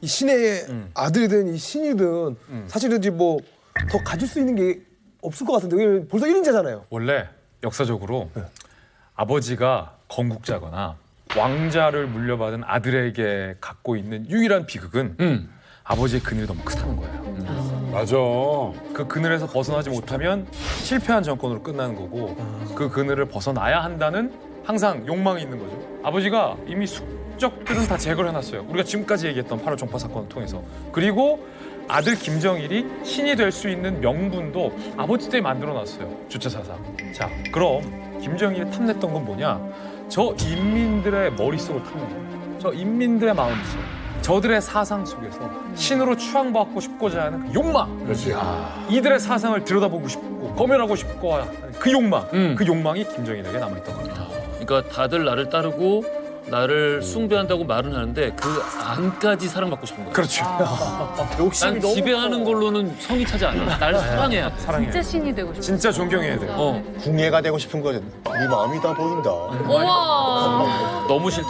이 신의 아들이든 이 신이든 사실은 이제 뭐 더 가질 수 있는 게 없을 것 같은데 왜냐면 벌써 1인자잖아요. 원래 역사적으로 아버지가 건국자거나 왕자를 물려받은 아들에게 갖고 있는 유일한 비극은 아버지의 그늘이 너무 크다는 거예요. 맞아. 그 그늘에서 벗어나지 못하면 실패한 정권으로 끝나는 거고 그 그늘을 벗어나야 한다는 항상 욕망이 있는 거죠. 아버지가 이미 숙적들은 다 제거를 해놨어요. 우리가 지금까지 얘기했던 8.5 총파 사건을 통해서. 그리고 아들 김정일이 신이 될 수 있는 명분도 아버지 때문에 만들어놨어요. 주체사상. 자, 그럼 김정일이 탐냈던 건 뭐냐? 저 인민들의 머릿속을 탐낸 거예요. 저 인민들의 마음속. 저들의 사상 속에서 신으로 추앙받고 싶고자 하는 그 욕망. 그렇지. 이들의 사상을 들여다보고 싶고 검열하고 싶고 하는 그 욕망. 그 욕망이 김정일에게 남아있던 겁니다. 그러니까 다들 나를 따르고 나를 숭배한다고 말은 하는데 그 안까지 사랑받고 싶은 거야. 그렇죠. 난 지배하는 걸로는 성이 차지 않아. 날 사랑해야 돼. 사랑해요. 진짜 신이 되고 싶어. 진짜 존경해야 돼요. 궁예가 되고 싶은 거는 네 마음이 다 보인다. 어머, 너무 싫다.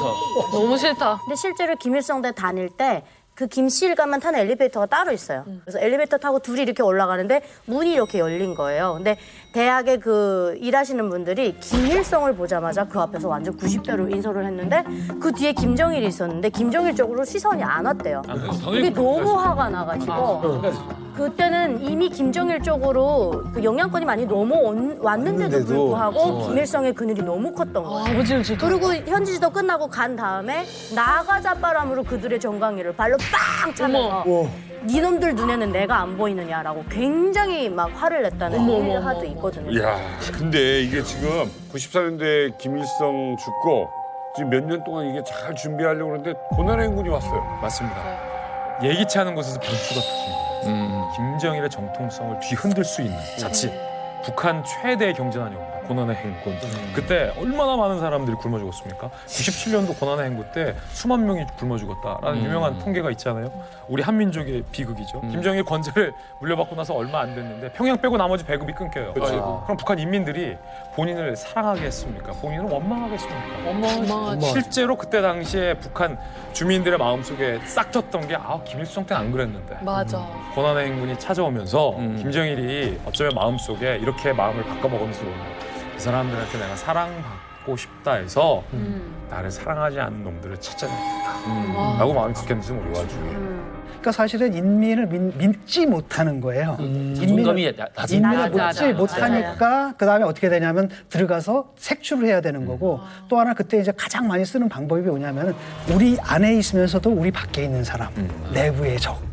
너무 싫다. 근데 실제로 김일성대 다닐 때 그 김씨일가만 타는 엘리베이터가 따로 있어요. 그래서 엘리베이터 타고 둘이 이렇게 올라가는데 문이 이렇게 열린 거예요. 근데 대학에 그 일하시는 분들이 김일성을 보자마자 그 앞에서 완전 90도로 인솔을 했는데 그 뒤에 김정일이 있었는데 김정일 쪽으로 시선이 안 왔대요. 그게 너무 화가 나가지고 그때는 이미 김정일 쪽으로 그 영향권이 많이 왔는데도 불구하고 김일성의 그늘이 너무 컸던 거예요. 아버지를 지켜. 그리고 현지지도 끝나고 간 다음에 나가자바람으로 그들의 정강이를 발로 빵 차면서 니놈들 눈에는 내가 안 보이느냐라고 굉장히 막 화를 냈다는 일화도 있거든요. 이야, 근데 이게 지금 94년도에 김일성 죽고 지금 몇 년 동안 이게 잘 준비하려고 그러는데 고난의 행군이 왔어요. 맞습니다. 예기치 않은 곳에서 변수가 터집니다. 김정일의 정통성을 뒤흔들 수 있는 자칫 북한 최대의 경제난이옵니다. 고난의 행군. 그때 얼마나 많은 사람들이 굶어 죽었습니까? 97년도 고난의 행군 때 수만 명이 굶어 죽었다라는 유명한 통계가 있잖아요. 우리 한민족의 비극이죠. 김정일 권세를 물려받고 나서 얼마 안 됐는데 평양 빼고 나머지 배급이 끊겨요. 그럼 북한 인민들이 본인을 사랑하게 했습니까? 본인을 원망하게 했습니까? 원망하지. 실제로 그때 당시에 북한 주민들의 마음속에 싹 텄던 게 김일성 때는 안 그랬는데 맞아. 고난의 행군이 찾아오면서 김정일이 어쩌면 마음속에 이렇게 마음을 바꿔먹으면서 이 사람들한테 내가 사랑받고 싶다 해서 나를 사랑하지 않는 놈들을 찾아냈다 라고 마음이 굳겠는지 모르겠어요. 그러니까 사실은 인민을 믿지 못하는 거예요. 자존감이 낮은 인민을 맞아, 믿지 맞아. 못하니까 그 다음에 어떻게 되냐면 들어가서 색출을 해야 되는 거고 또 하나 그때 이제 가장 많이 쓰는 방법이 뭐냐면 우리 안에 있으면서도 우리 밖에 있는 사람, 내부의 적.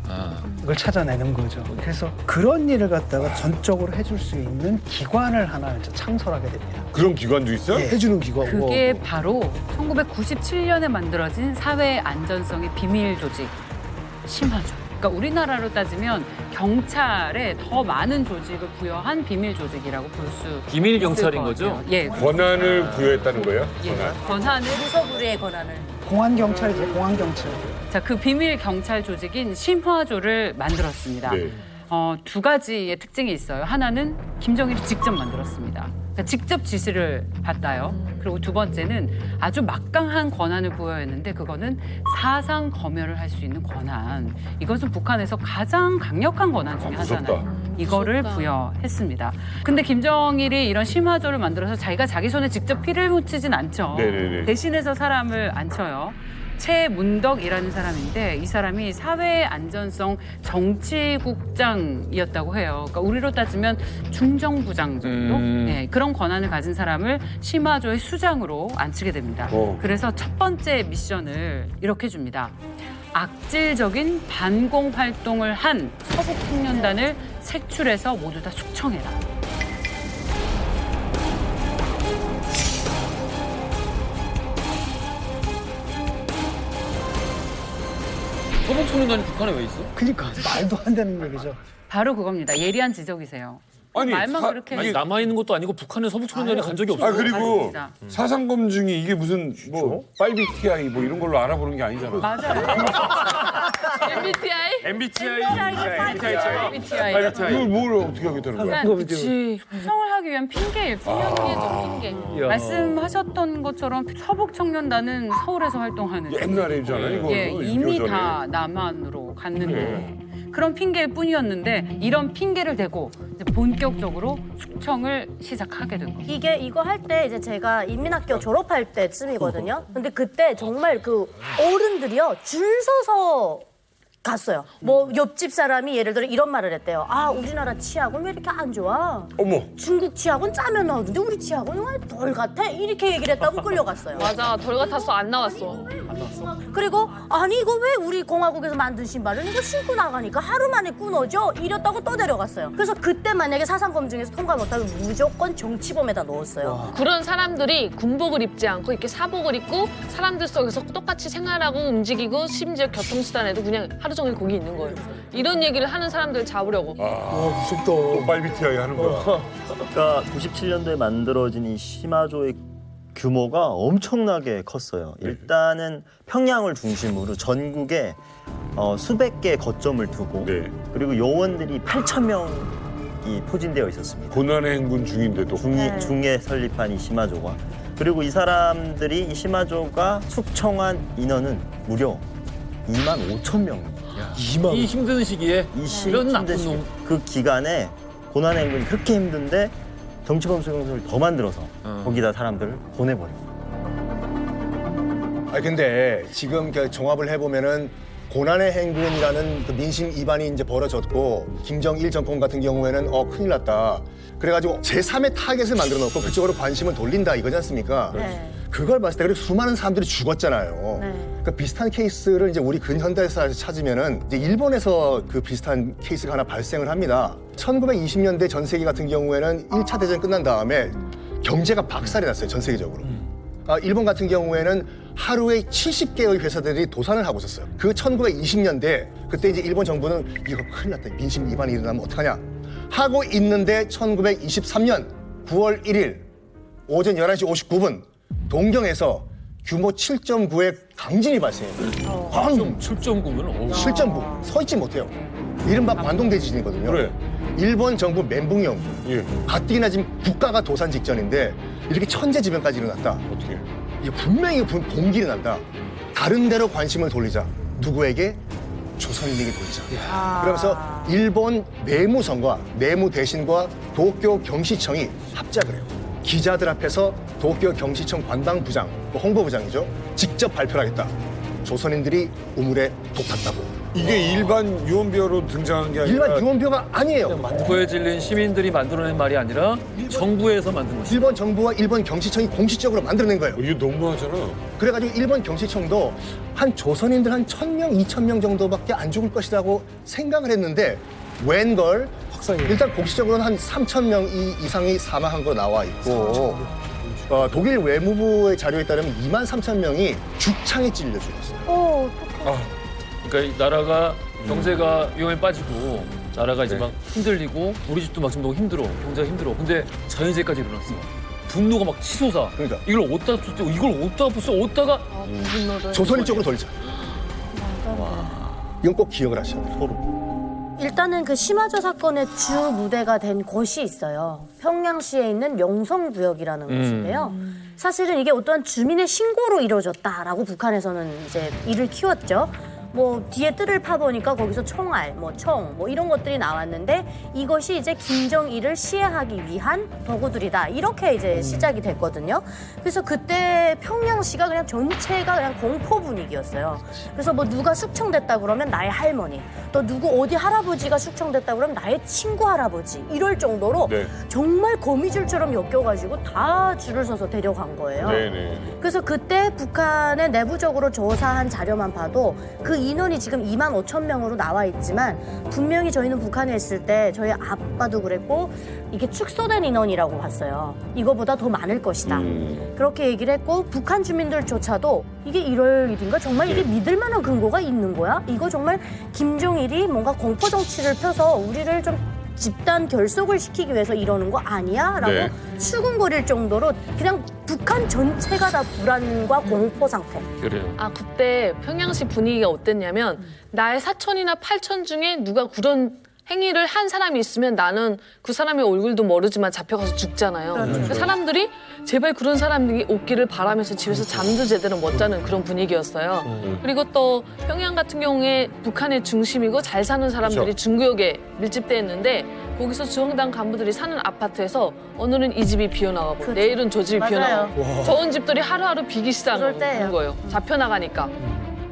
이걸 찾아내는 거죠. 그래서 그런 일을 갖다가 전적으로 해줄 수 있는 기관을 하나 이제 창설하게 됩니다. 그런 기관도 있어요? 해주는 기관. 그게 바로 1997년에 만들어진 사회 안전성의 비밀 조직 심화조. 그러니까 우리나라로 따지면 경찰에 더 많은 조직을 부여한 비밀 조직이라고 볼 수 비밀 있을 경찰인 것 거죠? 같아요. 예, 권한을 부여했다는 거예요? 예. 권한을 무서부리의 권한을. 공안경찰이죠, 공안경찰. 자, 그 비밀 경찰 조직인 심화조를 만들었습니다. 네. 두 가지의 특징이 있어요. 하나는 김정일이 직접 만들었습니다. 그러니까 직접 지시를 받아요. 그리고 두 번째는 아주 막강한 권한을 부여했는데 그거는 사상 검열을 할 수 있는 권한. 이것은 북한에서 가장 강력한 권한 중에 하나잖아요. 무섭다. 이거를 부여했습니다. 근데 김정일이 이런 심화조를 만들어서 자기가 자기 손에 직접 피를 묻히진 않죠. 네네네. 대신해서 사람을 앉혀요. 최문덕이라는 사람인데 이 사람이 사회안전성 정치국장이었다고 해요. 그러니까 우리로 따지면 중정부장 정도? 네, 그런 권한을 가진 사람을 심화조의 수장으로 앉히게 됩니다. 그래서 첫 번째 미션을 이렇게 줍니다. 악질적인 반공 활동을 한 서북 청년단을 색출해서 모두 다 숙청해라. 서북 청년단이 북한에 왜 있어? 그러니까 말도 안 되는 얘기죠. 바로 그겁니다. 예리한 지적이세요. 아니, 말만 그렇게 아니 남아 있는 것도 아니고 북한에 서북초년단이 간 적이 없어요. 그리고 맞습니다. 사상 검증이 이게 무슨 뭐 빨비TI 뭐 이런 걸로 알아보는 게 아니잖아. 맞아요. MBTI처럼 이걸 뭘 어떻게 하게 되는 거야? 그치. 수정을 하기 위한 핑계일 뿐이죠, 핑계. 말씀하셨던 것처럼 서북청년단은 서울에서 활동하는. 옛날이잖아 이거. 예, 이미 다 남한으로 갔는데 그런 핑계일 뿐이었는데 이런 핑계를 대고 이제 본격적으로 숙청을 시작하게 된 거예요. 이거 할 때 이제 제가 인민학교 졸업할 때쯤이거든요. 근데 그때 정말 그 어른들이요 줄 서서 갔어요. 뭐 옆집 사람이 예를 들어 이런 말을 했대요. 아 우리나라 치약은 왜 이렇게 안 좋아? 어머. 중국 치약은 짜면 나오는데 우리 치약은 왜 덜 같아? 이렇게 얘기를 했다고 끌려갔어요. 맞아, 덜 같았어. 안 나왔어. 그리고 아니 이거 왜 우리 공화국에서 만든 신발은 이거 신고 나가니까 하루 만에 끊어져 이랬다고 또 데려갔어요. 그래서 그때 만약에 사상 검증에서 통과 못하면 무조건 정치범에다 넣었어요. 그런 사람들이 군복을 입지 않고 이렇게 사복을 입고 사람들 속에서 똑같이 생활하고 움직이고 심지어 교통수단에도 그냥 하루 종일 거기 있는 거예요. 이런 얘기를 하는 사람들 잡으려고. 무섭다. 빨비TI 하는 거야. 그러니까 97년도에 만들어진 이 시마조의 규모가 엄청나게 컸어요. 일단은 평양을 중심으로 전국에 수백 개의 거점을 두고 네. 그리고 요원들이 8,000명이 포진되어 있었습니다. 고난의 행군 중인데도. 중에 설립한 이 시마조가. 그리고 이 사람들이 이 시마조가 숙청한 인원은 무려 25,000명. 이 힘든 시기에 이런 나쁜 놈. 그 기간에 고난의 행군이 그렇게 힘든데 정치범 수용소를 더 만들어서 거기다 사람들을 보내버려요. 근데 지금 그 종합을 해보면은 고난의 행군이라는 그 민심 이반이 이제 벌어졌고 김정일 정권 같은 경우에는 큰일 났다. 그래가지고 제3의 타겟을 만들어 놓고 그쪽으로 관심을 돌린다 이거지 않습니까? 네. 그걸 봤을 때 그리고 수많은 사람들이 죽었잖아요. 네. 그러니까 비슷한 케이스를 이제 우리 근현대사에서 찾으면은 이제 일본에서 그 비슷한 케이스가 하나 발생을 합니다. 1920년대 전 세계 같은 경우에는 1차 대전 끝난 다음에 경제가 박살이 났어요, 전 세계적으로. 일본 같은 경우에는 하루에 70개의 회사들이 도산을 하고 있었어요. 그 1920년대 그때 이제 일본 정부는 이거 큰일 났다. 민심 위반이 일어나면 어떡하냐 하고 있는데 1923년 9월 1일 오전 11시 59분 동경에서 규모 7.9의 강진이 발생해요. 7.9면 7.9. 서 있지 못해요. 이른바 관동대지진이거든요. 그래. 일본 정부 멘붕이 온 거예요. 예. 가뜩이나 지금 국가가 도산 직전인데 이렇게 천재지변까지 일어났다. 어떻게? 이게 분명히 공기 일어난다. 다른 데로 관심을 돌리자. 누구에게? 조선인에게 돌리자. 그러면서 일본 내무성과 내무대신과 도쿄 경시청이 합작을 해요. 기자들 앞에서 도쿄 경시청 관방부장, 홍보부장이죠. 직접 발표를 하겠다. 조선인들이 우물에 독 탔다고. 이게 일반 유언비어로 등장한 게 아니라 일반 유언비어가 아니에요. 공포에 질린 시민들이 만들어낸 말이 아니라 정부에서 만든 것이죠. 일본 정부와 일본 경시청이 공식적으로 만들어낸 거예요. 이거 너무하잖아. 그래가지고 일본 경시청도 한 조선인들 한 1,000명, 2,000명 정도밖에 안 죽을 것이라고 생각을 했는데 웬걸 일단 공식적으로는 한 3,000명 이상이 사망한 걸로 나와 있고 독일 외무부의 자료에 따르면 23,000명이 죽창에 찔려 죽었어요. 그러니까 이 나라가 경제가 위험에 빠지고 나라가 이제 막 흔들리고 우리 집도 막 지금 너무 힘들어. 경제가 힘들어. 근데 자연재해까지 일어났어. 분노가 막 치솟아. 그러니까. 이걸 어디다 줬대? 이걸 어디다 부숴? 어디다가 조선인 쪽으로 돌리자. 이건 꼭 기억을 하셔야 돼요. 서로. 일단은 그 시마조 사건의 주 무대가 된 곳이 있어요. 평양시에 있는 영성구역이라는 곳인데요. 사실은 이게 어떠한 주민의 신고로 이루어졌다라고 북한에서는 이제 이를 키웠죠. 뭐 뒤에 뜰을 파보니까 거기서 총알, 총 이런 것들이 나왔는데 이것이 이제 김정일을 시해하기 위한 도구들이다. 이렇게 이제 시작이 됐거든요. 그래서 그때 평양시가 그냥 전체가 그냥 공포 분위기였어요. 그래서 뭐 누가 숙청됐다 그러면 나의 할머니, 또 누구 어디 할아버지가 숙청됐다 그러면 나의 친구 할아버지 이럴 정도로 네. 정말 거미줄처럼 엮여가지고 다 줄을 서서 데려간 거예요. 네네. 그래서 그때 북한의 내부적으로 조사한 자료만 봐도 그 인원이 지금 25,000명으로 나와 있지만 분명히 저희는 북한에 있을 때 저희 아빠도 그랬고 이게 축소된 인원이라고 봤어요. 이거보다 더 많을 것이다. 그렇게 얘기를 했고 북한 주민들조차도 이게 이럴 일인가? 정말 이게 믿을 만한 근거가 있는 거야? 이거 정말 김정일이 뭔가 공포 정치를 펴서 우리를 좀 집단 결속을 시키기 위해서 이러는 거 아니야? 라고 네. 수군거릴 정도로 그냥 북한 전체가 다 불안과 공포 상태. 그래요. 아, 그때 평양시 분위기가 어땠냐면 나의 사촌이나 팔촌 중에 누가 그런 행위를 한 사람이 있으면 나는 그 사람의 얼굴도 모르지만 잡혀가서 죽잖아요. 그러니까 사람들이 제발 그런 사람들이 없기를 바라면서 집에서 잠도 제대로 못 자는 그런 분위기였어요. 그리고 또 평양 같은 경우에 북한의 중심이고 잘 사는 사람들이 그렇죠. 중구역에 밀집돼 있는데 거기서 중앙당 간부들이 사는 아파트에서 오늘은 이 집이 비어나가고 그렇죠. 내일은 저 집이 맞아요. 비어나가고 좋은 집들이 하루하루 비기 그럴 때예요. 시작하는 거예요. 잡혀나가니까.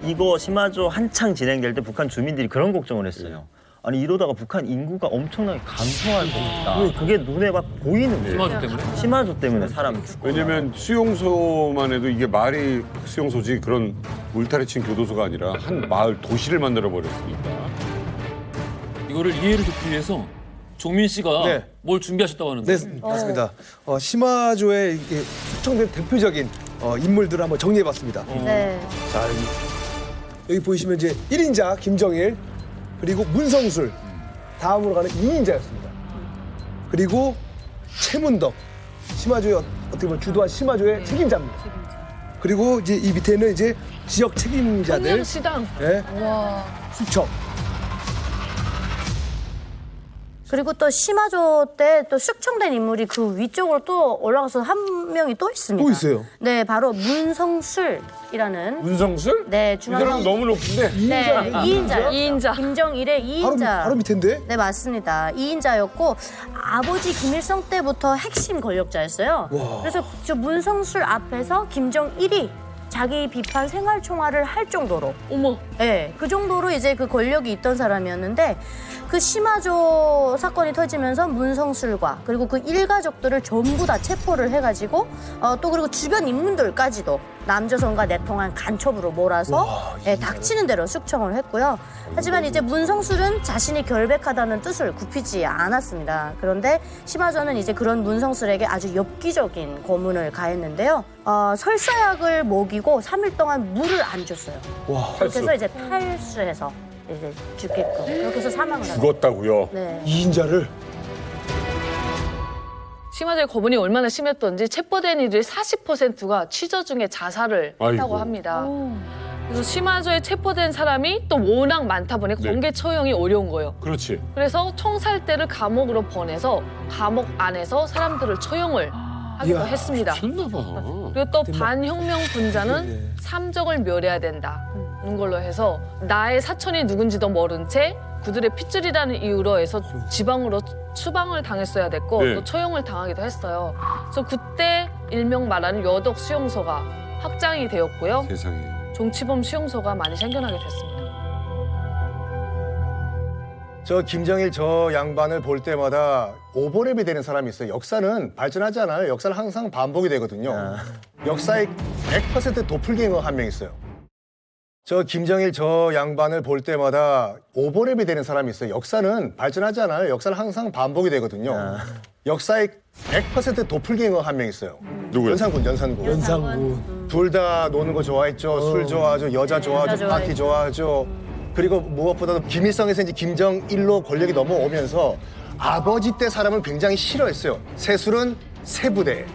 이거 시마조 한창 진행될 때 북한 주민들이 그런 걱정을 했어요. 아니 이러다가 북한 인구가 엄청나게 감소할 겁니다. 그게 눈에 막 보이는 거예요. 시마조 때문에? 시마조 때문에 사람이 죽고. 왜냐면 수용소만 해도 이게 말이 수용소지 그런 울타리 친 교도소가 아니라 한 마을 도시를 만들어 버렸으니까. 이거를 이해를 돕기 위해서 종민 씨가 네. 뭘 준비하셨다고 하는데. 네, 맞습니다. 시마조의 이게 숙청된 대표적인 인물들을 한번 정리해봤습니다. 네. 자, 여기 보이시면 이제 1인자 김정일, 그리고 문성술, 다음으로 가는 2인자였습니다. 그리고 최문덕, 시마조의 어떻게 보면 주도한 시마조의 책임자입니다. 그리고 이제 이 밑에는 이제 지역 책임자들, 평양시당. 네, 숙청. 그리고 또 시마조 때 또 숙청된 인물이 그 위쪽으로 또 올라가서 한 명이 또 있습니다. 또 있어요? 네, 바로 문성술이라는. 문성술? 네, 이 사람 중앙. 너무 높은데. 네, 2인자요. 2인자. 김정일의 2인자. 바로 밑인데? 네, 맞습니다. 2인자였고 아버지 김일성 때부터 핵심 권력자였어요. 그래서 저 문성술 앞에서 김정일이 자기 비판 생활총화를 할 정도로, 어머. 네, 그 정도로 이제 그 권력이 있던 사람이었는데 그 시마조 사건이 터지면서 문성술과 그리고 그 일가족들을 전부 다 체포를 해가지고 또 그리고 주변 인물들까지도 남조선과 내통한 간첩으로 몰아서 닥치는 대로 숙청을 했고요. 하지만 이제 문성술은 자신이 결백하다는 뜻을 굽히지 않았습니다. 그런데 시마조는 이제 그런 문성술에게 아주 엽기적인 고문을 가했는데요. 설사약을 먹이고 3일 동안 물을 안 줬어요. 그렇게 해서 이제 탈수해서 이제 죽게끔 그렇게 해서 사망을 하죠. 죽었다고요? 네. 2인자를? 시마조의 거문이 얼마나 심했던지 체포된 이들의 40%가 취저 중에 자살을 했다고 아이고. 합니다. 그래서 시마조에 체포된 사람이 또 워낙 많다 보니 네. 공개 처형이 어려운 거예요. 그렇지. 그래서 총살대를 감옥으로 보내서 감옥 안에서 사람들을 처형을 하기도 이야, 했습니다. 미쳤나 봐. 그리고 또 반혁명 분자는 삼적을 멸해야 된다는 걸로 해서 나의 사촌이 누군지도 모른 채 그들의 핏줄이라는 이유로 해서 지방으로 추방을 당했어야 됐고 네. 또 처형을 당하기도 했어요. 그래서 그때 일명 말하는 여덕 수용소가 확장이 되었고요. 세상에. 종치범 수용소가 많이 생겨나게 됐습니다. 저 김정일 저 양반을 볼 때마다 오버랩이 되는 사람이 있어요. 역사는 발전하지 않아요. 역사는 항상 반복이 되거든요. 역사의 100% 도플갱어 한 명 있어요. 저 김정일 저 양반을 볼 때마다 오버랩이 되는 사람이 있어요. 역사는 발전하지 않아요. 역사는 항상 반복이 되거든요. 역사의 100% 도플갱어 한 명 있어요. 누구요? 연산군. 연상군. 둘 다 노는 거 좋아했죠. 술 좋아하죠. 여자 좋아하죠. 여자 파티 좋아하죠. 그리고 무엇보다도 김일성에서 이제 김정일로 권력이 넘어오면서 아버지 때 사람을 굉장히 싫어했어요. 세술은 세부대.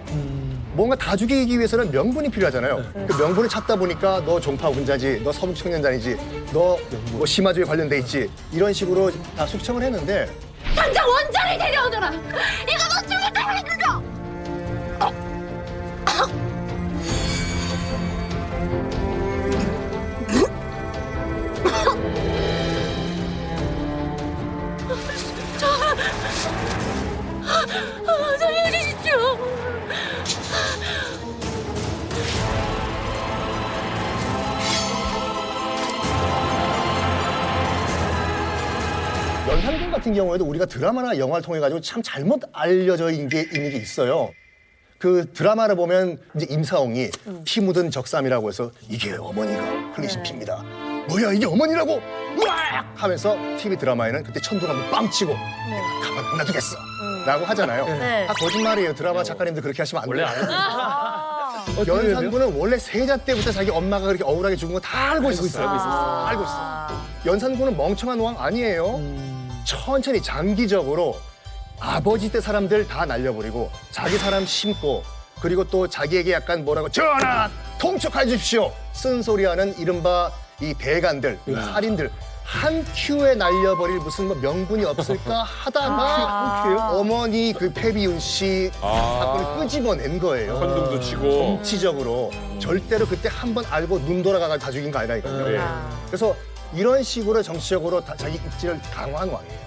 뭔가 다 죽이기 위해서는 명분이 필요하잖아요. 그 명분을 찾다 보니까 너 종파 군자지, 너 서북청년단이지, 너 뭐 시마조에 관련돼 있지. 이런 식으로 다 숙청을 했는데 당장 원자를 데려오너라. 이거 너 죽을 때문에 그거. 살려주십시오. 연산군 같은 경우에도 우리가 드라마나 영화를 통해 가지고 참 잘못 알려져 있는 게 있어요. 그 드라마를 보면 이제 임사홍이 피 묻은 적삼이라고 해서 이게 어머니가 흘리신 피입니다. 뭐야 이게 어머니라고? 으악! 하면서 TV 드라마에는 그때 천둥 한번 빵 치고 내가 가만 안 놔두겠어 라고 하잖아요. 네. 다 거짓말이에요. 드라마 작가님들 그렇게 하시면 안 돼요. 어떻게 해야 돼요? 연산군은 원래 세자 때부터 자기 엄마가 그렇게 억울하게 죽은 거 다 알고 있었어요. 다 알고 있어요. 연산군은 멍청한 왕 아니에요. 천천히 장기적으로 아버지 때 사람들 다 날려버리고 자기 사람 심고 그리고 또 자기에게 약간 뭐라고 전하 통촉해 주십시오 쓴소리하는 이른바 이 대간들 살인들 한 큐에 날려버릴 무슨 뭐 명분이 없을까 하다가 어머니 그 패비윤 씨 사건을 끄집어낸 거예요. 선동도 치고. 정치적으로 절대로 그때 한 번 알고 눈 돌아가가 다 죽인 거 아니라니까요. 네. 그래서 이런 식으로 정치적으로 자기 입지를 강화한 왕이에요.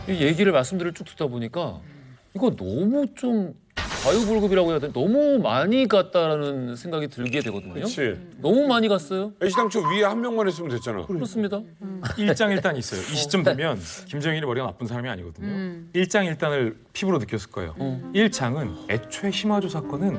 이 얘기를 말씀들을 쭉 듣다 보니까 이거 너무 좀 과유불급이라고 해야 되나? 너무 많이 갔다라는 생각이 들게 되거든요. 그렇지. 너무 많이 갔어요. 애시당초 위에 한 명만 했으면 됐잖아. 그렇습니다. 일장일단이 있어요. 이 시점 되면 김정일이 머리가 나쁜 사람이 아니거든요. 일장일단을 피부로 느꼈을 거예요. 일장은 애초에 시마조 사건은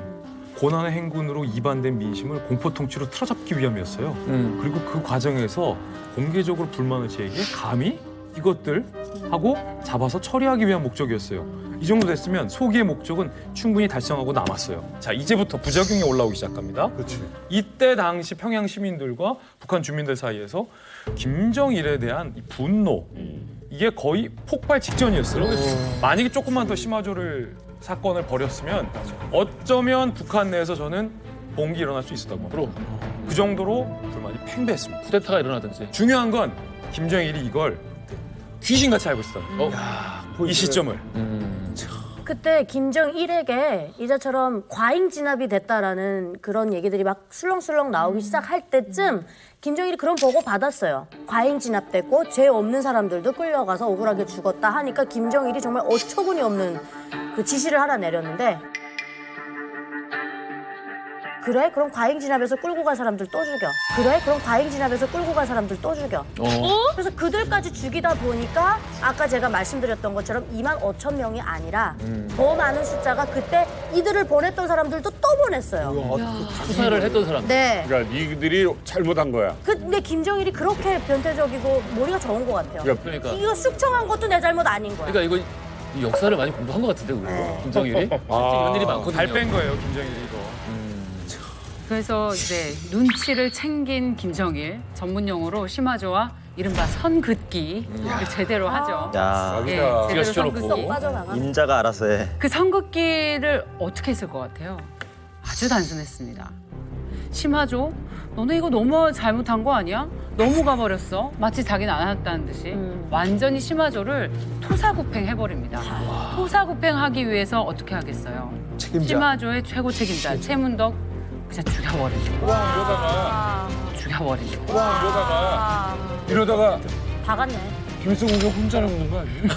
고난의 행군으로 이반된 민심을 공포통치로 틀어잡기 위함이었어요. 그리고 그 과정에서 공개적으로 불만을 제기해 감히 이것들 하고 잡아서 처리하기 위한 목적이었어요. 이 정도 됐으면 소기의 목적은 충분히 달성하고 남았어요. 자, 이제부터 부작용이 올라오기 시작합니다. 그렇지. 이때 당시 평양 시민들과 북한 주민들 사이에서 김정일에 대한 이 분노 이게 거의 폭발 직전이었어요. 만약에 조금만 더 시마조를 사건을 벌였으면 어쩌면 북한 내에서 저는 봉기 일어날 수 있었다고 봅니다. 그 정도로 불만이 팽배했습니다. 쿠데타가 일어나든지. 중요한 건 김정일이 이걸 귀신같이 알고 있었다는 거예요. 이 시점을. 그때 김정일에게 이자처럼 과잉 진압이 됐다라는 그런 얘기들이 막 술렁술렁 나오기 시작할 때쯤 김정일이 그런 보고 받았어요. 과잉 진압됐고 죄 없는 사람들도 끌려가서 억울하게 죽었다 하니까 김정일이 정말 어처구니 없는 그 지시를 하나 내렸는데 그래? 그럼 과잉 진압에서 끌고 갈 사람들 또 죽여. 그래? 그럼 과잉 진압에서 끌고 갈 사람들 또 죽여. 그래서 그들까지 죽이다 보니까 아까 제가 말씀드렸던 것처럼 25,000명이 아니라 더 많은 숫자가 그때 이들을 보냈던 사람들도 또 보냈어요. 수사를 했던 사람. 네. 그러니까 니들이 잘못한 거야. 근데 김정일이 그렇게 변태적이고 머리가 좋은 것 같아요. 그러니까. 이거 숙청한 것도 내 잘못 아닌 거야. 그러니까 이거 이 역사를 많이 공부한 것 같은데 그리고 김정일이 실제 이런 일이 많거든요. 잘 뺀 거예요, 김정일이 이거. 그래서 이제 눈치를 챙긴 김정일 전문 용어로 시마조와 이른바 선긋기를 제대로 하죠. 야, 예, 기가 제대로 시켜놓고. 선긋기. 빠져나가. 임자가 알아서 해. 그 선긋기를 어떻게 했을 것 같아요? 아주 단순했습니다. 시마조, 너네 이거 너무 잘못한 거 아니야? 너무 가버렸어. 마치 자기는 안 했다는 듯이 완전히 시마조를 토사구팽해버립니다. 토사구팽하기 위해서 어떻게 하겠어요? 책임자. 시마조의 최고 책임자 최문덕 그냥 죽여버리죠. 죽여버리죠. 이러다가 다 갔네. 김승우가 혼자 남는 거 아니야?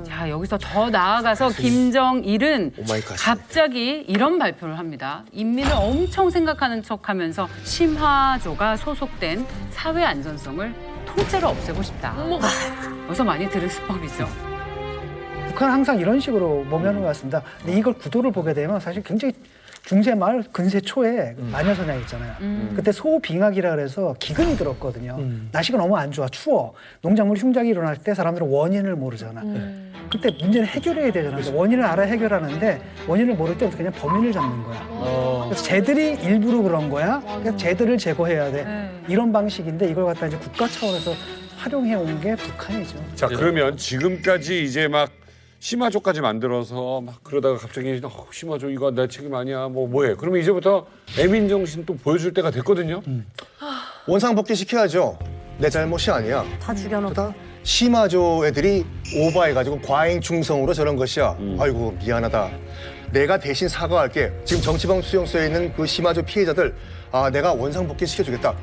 자, 여기서 더 나아가서 김정일은 갑자기 이런 발표를 합니다. 인민을 엄청 생각하는 척하면서 심화조가 소속된 사회 안전성을 통째로 없애고 싶다. 여기서 많이 들을 수법이죠. 북한은 항상 이런 식으로 모면을 왔습니다. 근데 이걸 구도를 보게 되면 사실 굉장히 중세 말 근세 초에 마녀사냥 있잖아요. 그때 소빙하기라 그래서 기근이 들었거든요. 날씨가 너무 안 좋아, 추워. 농작물 흉작이 일어날 때 사람들은 원인을 모르잖아. 그때 문제는 해결해야 되잖아. 그래서 원인을 알아 해결하는데 원인을 모를 때부터 그냥 범인을 잡는 거야. 그래서 쟤들이 일부러 그런 거야. 그래서 쟤들을 제거해야 돼. 이런 방식인데 이걸 갖다 이제 국가 차원에서 활용해 온 게 북한이죠. 자, 그러면 지금까지 이제 막 심화조까지 만들어서 막 그러다가 갑자기 심화조 이거 내 책임 아니야 뭐해 그러면 이제부터 애민 정신 또 보여줄 때가 됐거든요. 원상복귀 시켜야죠. 내 잘못이 아니야. 다 죽여놓고. 심화조 애들이 오버해가지고 과잉 충성으로 저런 것이야. 아이고 미안하다. 내가 대신 사과할게. 지금 정치범 수용소에 있는 그 심화조 피해자들 내가 원상복귀 시켜주겠다.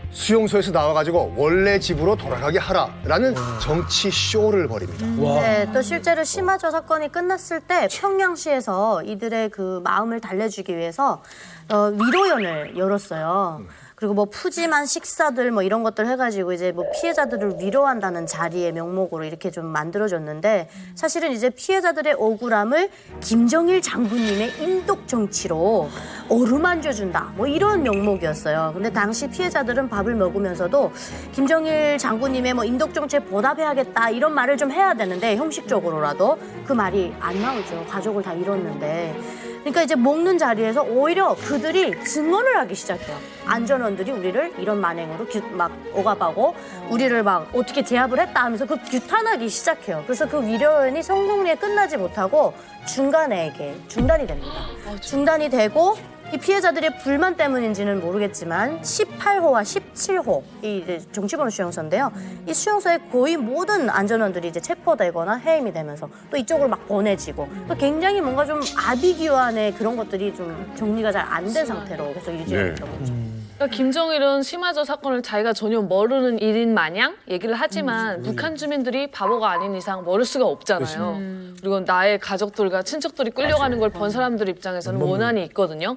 수용소에서 나와가지고 원래 집으로 돌아가게 하라라는 정치 쇼를 벌입니다. 네, 또 실제로 심화조 사건이 끝났을 때 평양시에서 이들의 그 마음을 달래주기 위해서 위로연을 열었어요. 그리고 뭐 푸짐한 식사들 뭐 이런 것들 해가지고 이제 뭐 피해자들을 위로한다는 자리의 명목으로 이렇게 좀 만들어졌는데 사실은 이제 피해자들의 억울함을 김정일 장군님의 인독 정치로 어루만져 준다. 뭐 이런 명목이었어요. 근데 당시 피해자들은 밥을 먹으면서도 김정일 장군님의 뭐 인덕 정책 보답해야겠다 이런 말을 좀 해야 되는데 형식적으로라도 그 말이 안 나오죠. 가족을 다 잃었는데. 그러니까 이제 먹는 자리에서 오히려 그들이 증언을 하기 시작해요. 안전원들이 우리를 이런 만행으로 막 억압하고 우리를 막 어떻게 제압을 했다 하면서 그 규탄하기 시작해요. 그래서 그 위려연이 성공리에 끝나지 못하고 중간에 이게 중단이 됩니다. 중단이 되고 이 피해자들의 불만 때문인지는 모르겠지만 18호와 17호 이 이제 정치번호 수용소인데요. 이 수용소에 거의 모든 안전원들이 이제 체포되거나 해임이 되면서 또 이쪽으로 막 보내지고 또 굉장히 뭔가 좀 아비규환의 그런 것들이 좀 정리가 잘 안 된 상태로 계속 유지가 됐던 거죠. 그러니까 김정일은 심화저 사건을 자기가 전혀 모르는 일인 마냥 얘기를 하지만 북한 주민들이 바보가 아닌 이상 모를 수가 없잖아요. 그리고 나의 가족들과 친척들이 끌려가는 걸 본 사람들 입장에서는 원한이 있거든요.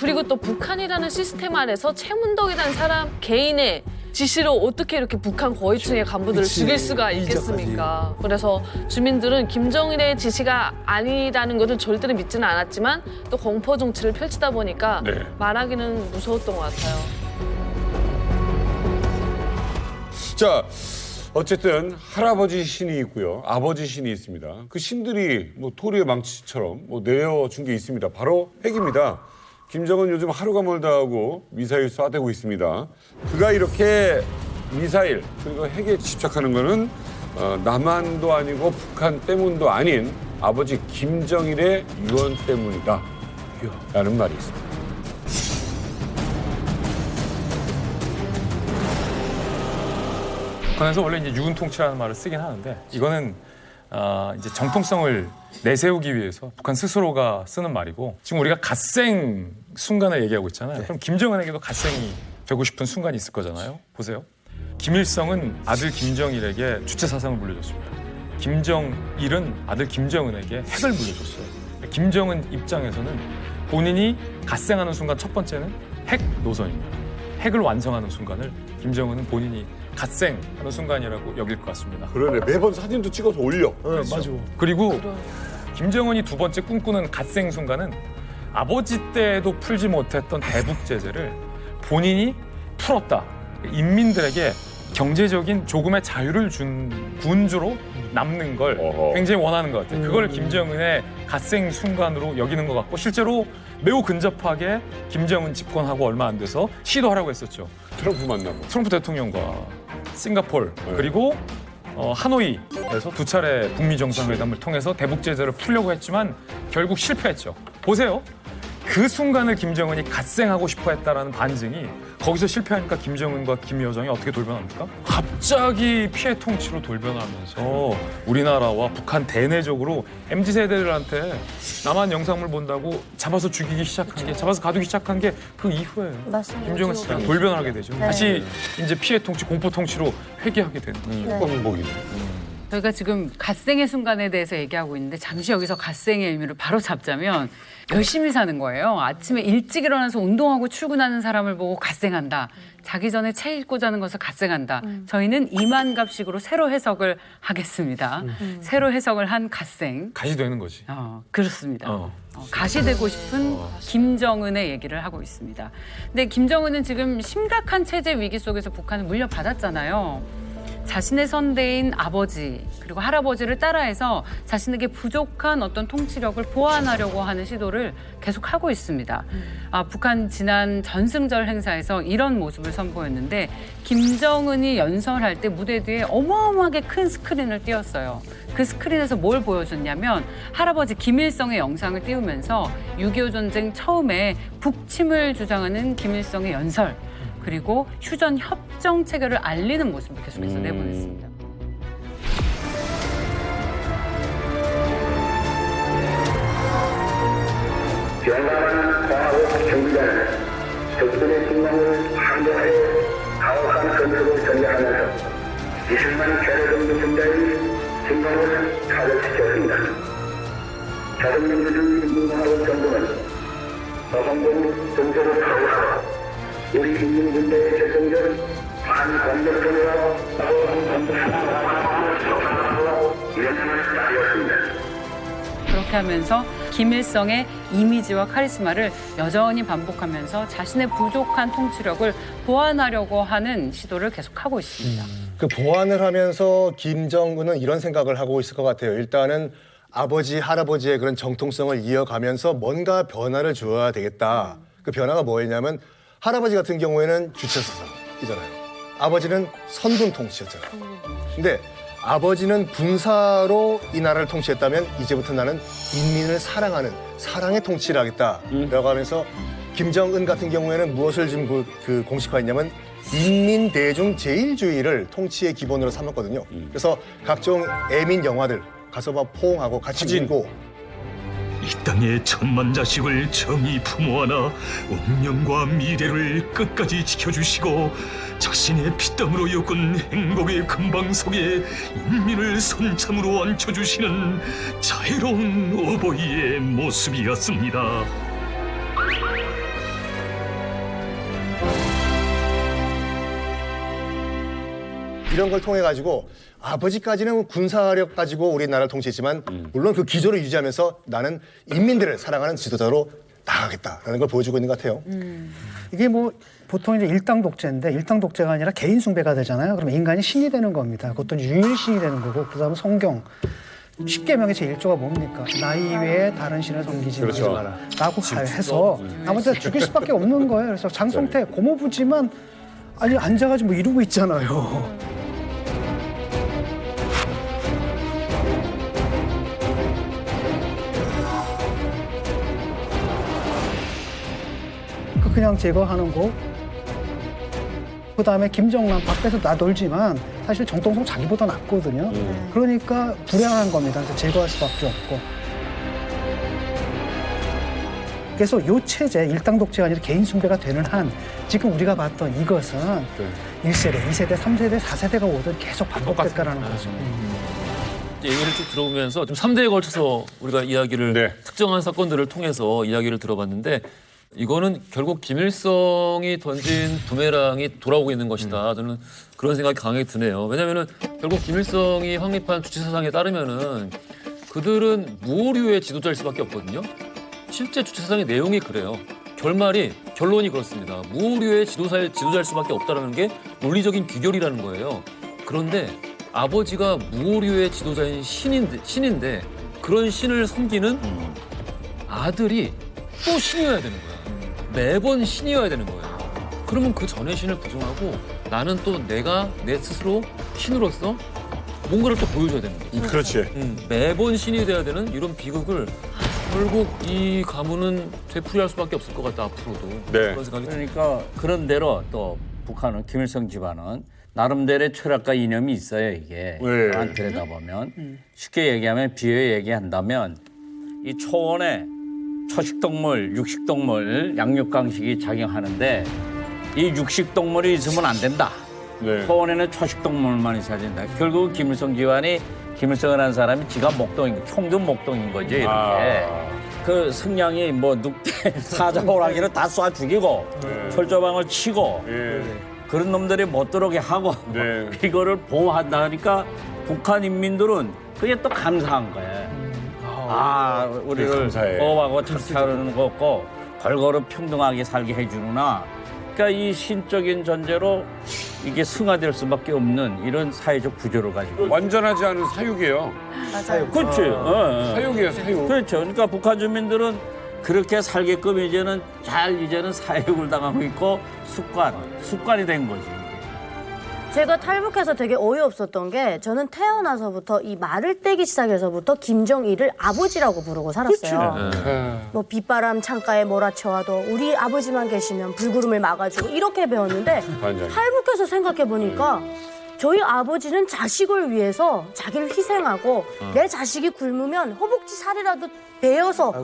그리고 또 북한이라는 시스템 안에서 최문덕이라는 사람 개인의 지시로 어떻게 이렇게 북한 고위층의 간부들을 죽일 수가 있겠습니까? 그래서 주민들은 김정일의 지시가 아니라는 것을 절대로 믿지는 않았지만 또 공포 정치를 펼치다 보니까 말하기는 무서웠던 것 같아요. 자, 어쨌든 할아버지 신이 있고요. 아버지 신이 있습니다. 그 신들이 뭐 토리의 망치처럼 뭐 내어준 게 있습니다. 바로 핵입니다. 김정은 요즘 하루가 멀다 하고 미사일 쏴대고 있습니다. 그가 이렇게 미사일 그리고 핵에 집착하는 거는 남한도 아니고 북한 때문도 아닌 아버지 김정일의 유언 때문이다 라는 말이 있습니다. 북한에서 원래 이제 유은 통치라는 말을 쓰긴 하는데 이거는 이제 정통성을 내세우기 위해서 북한 스스로가 쓰는 말이고 지금 우리가 갓생 순간을 얘기하고 있잖아요. 그럼 김정은에게도 갓생이 되고 싶은 순간이 있을 거잖아요. 보세요. 김일성은 아들 김정일에게 주체 사상을 물려줬습니다. 김정일은 아들 김정은에게 핵을 물려줬어요. 김정은 입장에서는 본인이 갓생하는 순간 첫 번째는 핵 노선입니다. 핵을 완성하는 순간을 김정은은 본인이 갓생하는 순간이라고 여길 것 같습니다. 그러네. 매번 사진도 찍어서 올려. 그렇죠. 맞아. 그리고 김정은이 두 번째 꿈꾸는 갓생 순간은 아버지 때도 풀지 못했던 대북 제재를 본인이 풀었다. 인민들에게 경제적인 조금의 자유를 준 군주로 남는 걸 굉장히 원하는 것 같아요. 그걸 김정은의 갓생 순간으로 여기는 것 같고 실제로 매우 근접하게 김정은 집권하고 얼마 안 돼서 시도하라고 했었죠. 트럼프 만나고. 트럼프 대통령과 싱가포르 그리고 하노이에서 두 차례 북미 정상회담을 통해서 대북 제재를 풀려고 했지만 결국 실패했죠. 보세요. 그 순간을 김정은이 갓생하고 싶어 했다라는 반증이 거기서 실패하니까 김정은과 김여정이 어떻게 돌변합니까? 갑자기 피해 통치로 돌변하면서 우리나라와 북한 대내적으로 MZ세대들한테 남한 영상물 본다고 잡아서 죽이기 시작한 게 잡아서 가두기 시작한 게 그 이후에요. 맞습니다. 김정은 씨가 돌변하게 되죠. 다시 이제 피해 통치, 공포 통치로 회귀하게 되는 거죠. 행복이네. 저희가 지금 갓생의 순간에 대해서 얘기하고 있는데 잠시 여기서 갓생의 의미를 바로 잡자면 열심히 사는 거예요. 아침에 일찍 일어나서 운동하고 출근하는 사람을 보고 갓생한다. 자기 전에 책 읽고 자는 것을 갓생한다. 저희는 이만갑식으로 새로 해석을 하겠습니다. 새로 해석을 한 갓생. 가시 되는 거지. 그렇습니다. 가시 되고 싶은 김정은의 얘기를 하고 있습니다. 근데 김정은은 지금 심각한 체제 위기 속에서 북한을 물려받았잖아요. 자신의 선대인 아버지 그리고 할아버지를 따라해서 자신에게 부족한 어떤 통치력을 보완하려고 하는 시도를 계속하고 있습니다. 북한 지난 전승절 행사에서 이런 모습을 선보였는데 김정은이 연설할 때 무대 뒤에 어마어마하게 큰 스크린을 띄웠어요. 그 스크린에서 뭘 보여줬냐면 할아버지 김일성의 영상을 띄우면서 6.25 전쟁 처음에 북침을 주장하는 김일성의 연설 그리고 휴전 협정 체결을 알리는 모습을 계속해서 내보냈습니다. 영원한 공화국 정비자는 적군의 침략을 항대하여 가혹한 건설을 전개하면서 20만 괴로운 분자의 진방을 타결시켰습니다. 자국민주주의 인민공화국 정부는 노동군 정책을 타고하고 우리 인민군대의 결정전 반공격전으로 그렇게 하면서 김일성의 이미지와 카리스마를 여전히 반복하면서 자신의 부족한 통치력을 보완하려고 하는 시도를 계속하고 있습니다. 그 보완을 하면서 김정은은 이런 생각을 하고 있을 것 같아요. 일단은 아버지, 할아버지의 그런 정통성을 이어가면서 뭔가 변화를 줘야 되겠다. 그 변화가 뭐였냐면 할아버지 같은 경우에는 주체사상이잖아요. 아버지는 선군 통치였잖아요. 근데 아버지는 군사로 이 나라를 통치했다면 이제부터 나는 인민을 사랑하는 사랑의 통치를 하겠다라고 하면서 김정은 같은 경우에는 무엇을 지금 그 공식화했냐면 인민대중 제일주의를 통치의 기본으로 삼았거든요. 그래서 각종 애민 영화들 가서 막 포옹하고 같이 울고 이 땅의 천만 자식을 정의 품어안아 운명과 미래를 끝까지 지켜주시고 자신의 피땀으로 엮은 행복의 금방석에 인민을 선참으로 앉혀주시는 자애로운 어버이의 모습이었습니다. 이런 걸 통해 가지고 아버지까지는 군사력 가지고 우리나라를 통치했지만 물론 그 기조를 유지하면서 나는 인민들을 사랑하는 지도자로 나가겠다라는 걸 보여주고 있는 것 같아요. 이게 뭐 보통 이제 일당 독재인데 일당 독재가 아니라 개인 숭배가 되잖아요. 그러면 인간이 신이 되는 겁니다. 그것도 유일신이 되는 거고 그다음에 성경 10계명의 제1조가 뭡니까? 나 이외에 다른 신을 섬기지 마라 라고 해서 아무튼 죽일 수밖에 없는 거예요. 그래서 장성태 고모부지만 아니 앉아가지고 뭐 이러고 있잖아요. 그냥 제거하는 거. 그다음에 김정남 밖에서 나돌지만 사실 정통성 자기보다 낫거든요. 그러니까 불행한 겁니다. 그래서 제거할 수밖에 없고. 그래서 이 체제, 일당 독재가 아니라 개인 숭배가 되는 한 지금 우리가 봤던 이것은 1세대, 2세대, 3세대, 4세대가 오든 계속 반복될까라는 거죠. 얘기를 쭉 들어보면서 좀 3대에 걸쳐서 우리가 이야기를 특정한 사건들을 통해서 이야기를 들어봤는데 이거는 결국 김일성이 던진 부메랑이 돌아오고 있는 것이다. 저는 그런 생각이 강하게 드네요. 왜냐하면 결국 김일성이 확립한 주체사상에 따르면은 그들은 무오류의 지도자일 수밖에 없거든요. 실제 주체사상의 내용이 그래요. 결론이 그렇습니다. 무오류의 지도자일 수밖에 없다는 게 논리적인 귀결이라는 거예요. 그런데 아버지가 무오류의 지도자인 신인데 그런 신을 섬기는 아들이 또 신이어야 되는 거야. 매번 신이어야 되는 거예요. 그러면 그 전의 신을 부정하고 나는 또 내가 내 스스로 신으로서 뭔가를 또 보여줘야 되는 거지. 그렇지. 매번 신이 돼야 되는 이런 비극을 결국 이 가문은 되풀이할 수밖에 없을 것 같다 앞으로도. 그런 생각이 그러니까 그런 대로 또 북한은 김일성 집안은 나름대로의 철학과 이념이 있어요 이게. 안 들여다보면 쉽게 얘기하면 비유해 얘기한다면 이 초원에 초식동물, 육식동물, 양육강식이 작용하는데 이 육식동물이 있으면 안 된다. 초원에는 초식동물만 있어야 된다. 결국 김일성 집안이 김일성이라는 사람이 지가 목동인, 총도 목동인 거죠 이렇게. 그 승량이 뭐 늑대, 사자, 호랑이를 다 쏴 죽이고 철조망을 치고 그런 놈들이 못 들어오게 하고 이거를 보호한다 하니까 북한 인민들은 그게 또 감사한 거예요. 우리를 보호하고 착취하는 거 없고 골고루 평등하게 살게 해주는구나. 그러니까 이 신적인 전제로 이게 승화될 수밖에 없는 이런 사회적 구조를 가지고 완전하지 않은 사육이에요. 맞아요. 그렇지. 사육이에요, 사육. 그렇죠. 그러니까 북한 주민들은 그렇게 살게끔 이제는 사육을 당하고 있고 습관이 된 거지. 제가 탈북해서 되게 어이없었던 게 저는 태어나서부터 이 말을 떼기 시작해서부터 김정일을 아버지라고 부르고 살았어요. 뭐 빗바람 창가에 몰아쳐와도 우리 아버지만 계시면 불구름을 막아주고 이렇게 배웠는데 탈북해서 생각해보니까 저희 아버지는 자식을 위해서 자기를 희생하고 내 자식이 굶으면 허벅지 살이라도 베어서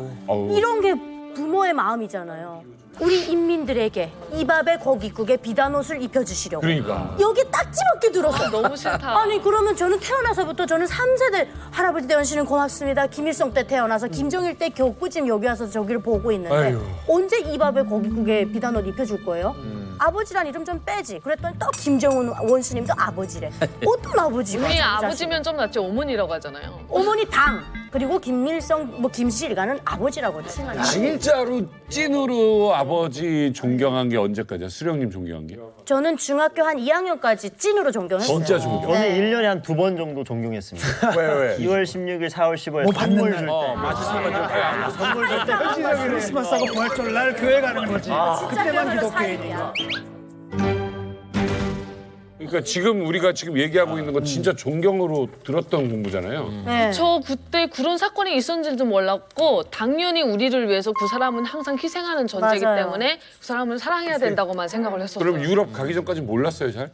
이런 게 부모의 마음이잖아요. 우리 인민들에게 이 밥에 고깃국에 비단 옷을 입혀주시려고. 그러니까. 여기 딱지밖에 들었어요. 너무 싫다. 아니 그러면 저는 태어나서부터 저는 3세대 할아버지 대원 씨는 고맙습니다. 김일성 때 태어나서 김정일 때 겪고 지금 여기 와서 저기를 보고 있는데 언제 이 밥에 고깃국에 비단 옷 입혀줄 거예요? 아버지란 이름 좀 빼지. 그랬더니 또 김정은 원수님도 아버지래. 어떤 아버지가? 우리 아버지면 좀 낫지 어머니라고 하잖아요. 어머니 당. 그리고 김일성, 뭐 김씨일가는 아버지라고 칭하는. 진짜로 찐으로 아버지 존경한 게 언제까지야? 수령님 존경한 게? 저는 중학교 한 2학년까지 찐으로 존경했어요. 진짜 존경. 네. 저는 1년에 한 2번 정도 존경했습니다. 왜? 2월 16일, 4월 15일 뭐 선물 받는 줄 날. 때. 선물 줄 때. 크리스마스하고 부활절날 교회 가는 거지. 그때만 기독교인이야. 그러니까 지금 우리가 지금 얘기하고 있는 건 진짜 존경으로 들었던 공부잖아요. 네. 저 그때 그런 사건이 있었는지도 몰랐고 당연히 우리를 위해서 그 사람은 항상 희생하는 존재이기 맞아요. 때문에 그 사람을 사랑해야 된다고만 생각을 했었어요. 그럼 유럽 가기 전까지 몰랐어요, 잘?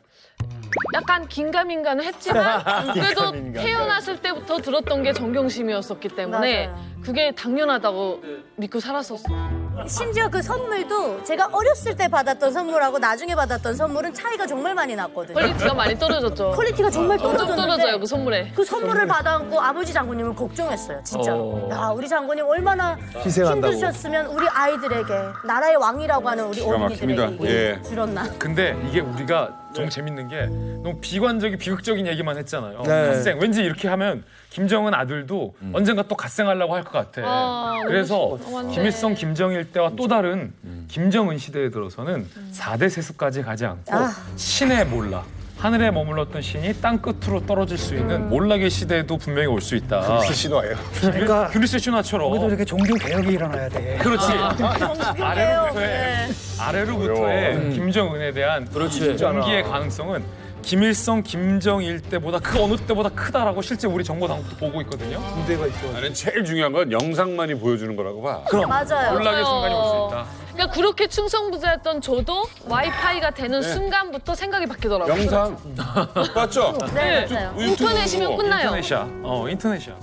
약간 긴가민가는 했지만 그래도 긴가민가. 태어났을 때부터 들었던 게 정경심이었었기 때문에 맞아요. 그게 당연하다고 믿고 살았었어요. 심지어 그 선물도 제가 어렸을 때 받았던 선물하고 나중에 받았던 선물은 차이가 정말 많이 났거든요. 퀄리티가 많이 떨어졌죠. 퀄리티가 정말 엄청 떨어졌는데 떨어져요, 그 선물에. 그 선물을 받아갖고 아버지 장군님을 걱정했어요, 진짜로. 야, 우리 장군님 얼마나 희생한다고. 힘드셨으면 우리 아이들에게 나라의 왕이라고 하는 우리 기가 어린이들에게 막힙니다. 이게 예. 줄었나. 근데 이게 우리가 너무 재밌는 게 너무 비관적인 비극적인 얘기만 했잖아요. 네. 갓생. 왠지 이렇게 하면 김정은 아들도 언젠가 또 갓생하려고 할 것 같아. 아, 그래서 맞네. 김일성, 김정일 때와 또 다른 김정은 시대에 들어서는 4대 세습까지 가지 않고 신의 몰락. 하늘에 머물렀던 신이 땅 끝으로 떨어질 수 있는 몰락의 시대도 분명히 올 수 있다. 그 신화예요. 그러니까 그리스 신화처럼. 우리도 이렇게 종교 개혁이 일어나야 돼. 그렇지. 아래로부터의 네. 아래로부터의 김정은에 대한 연기의 가능성은 김일성, 김정일 때보다 그 어느 때보다 크다라고 실제 우리 정보 당국도 보고 있거든요. 군대가 있어. 나는 제일 중요한 건 영상만이 보여주는 거라고 봐. 맞아요. 몰락의 순간이 올 수 있다. 그러니까 그렇게 충성부자였던 저도 와이파이가 되는 순간부터 생각이 바뀌더라고요. 영상 봤죠? 네, 맞아요. 인터넷이면 끝나요. 인터넷이야. 인터넷이야.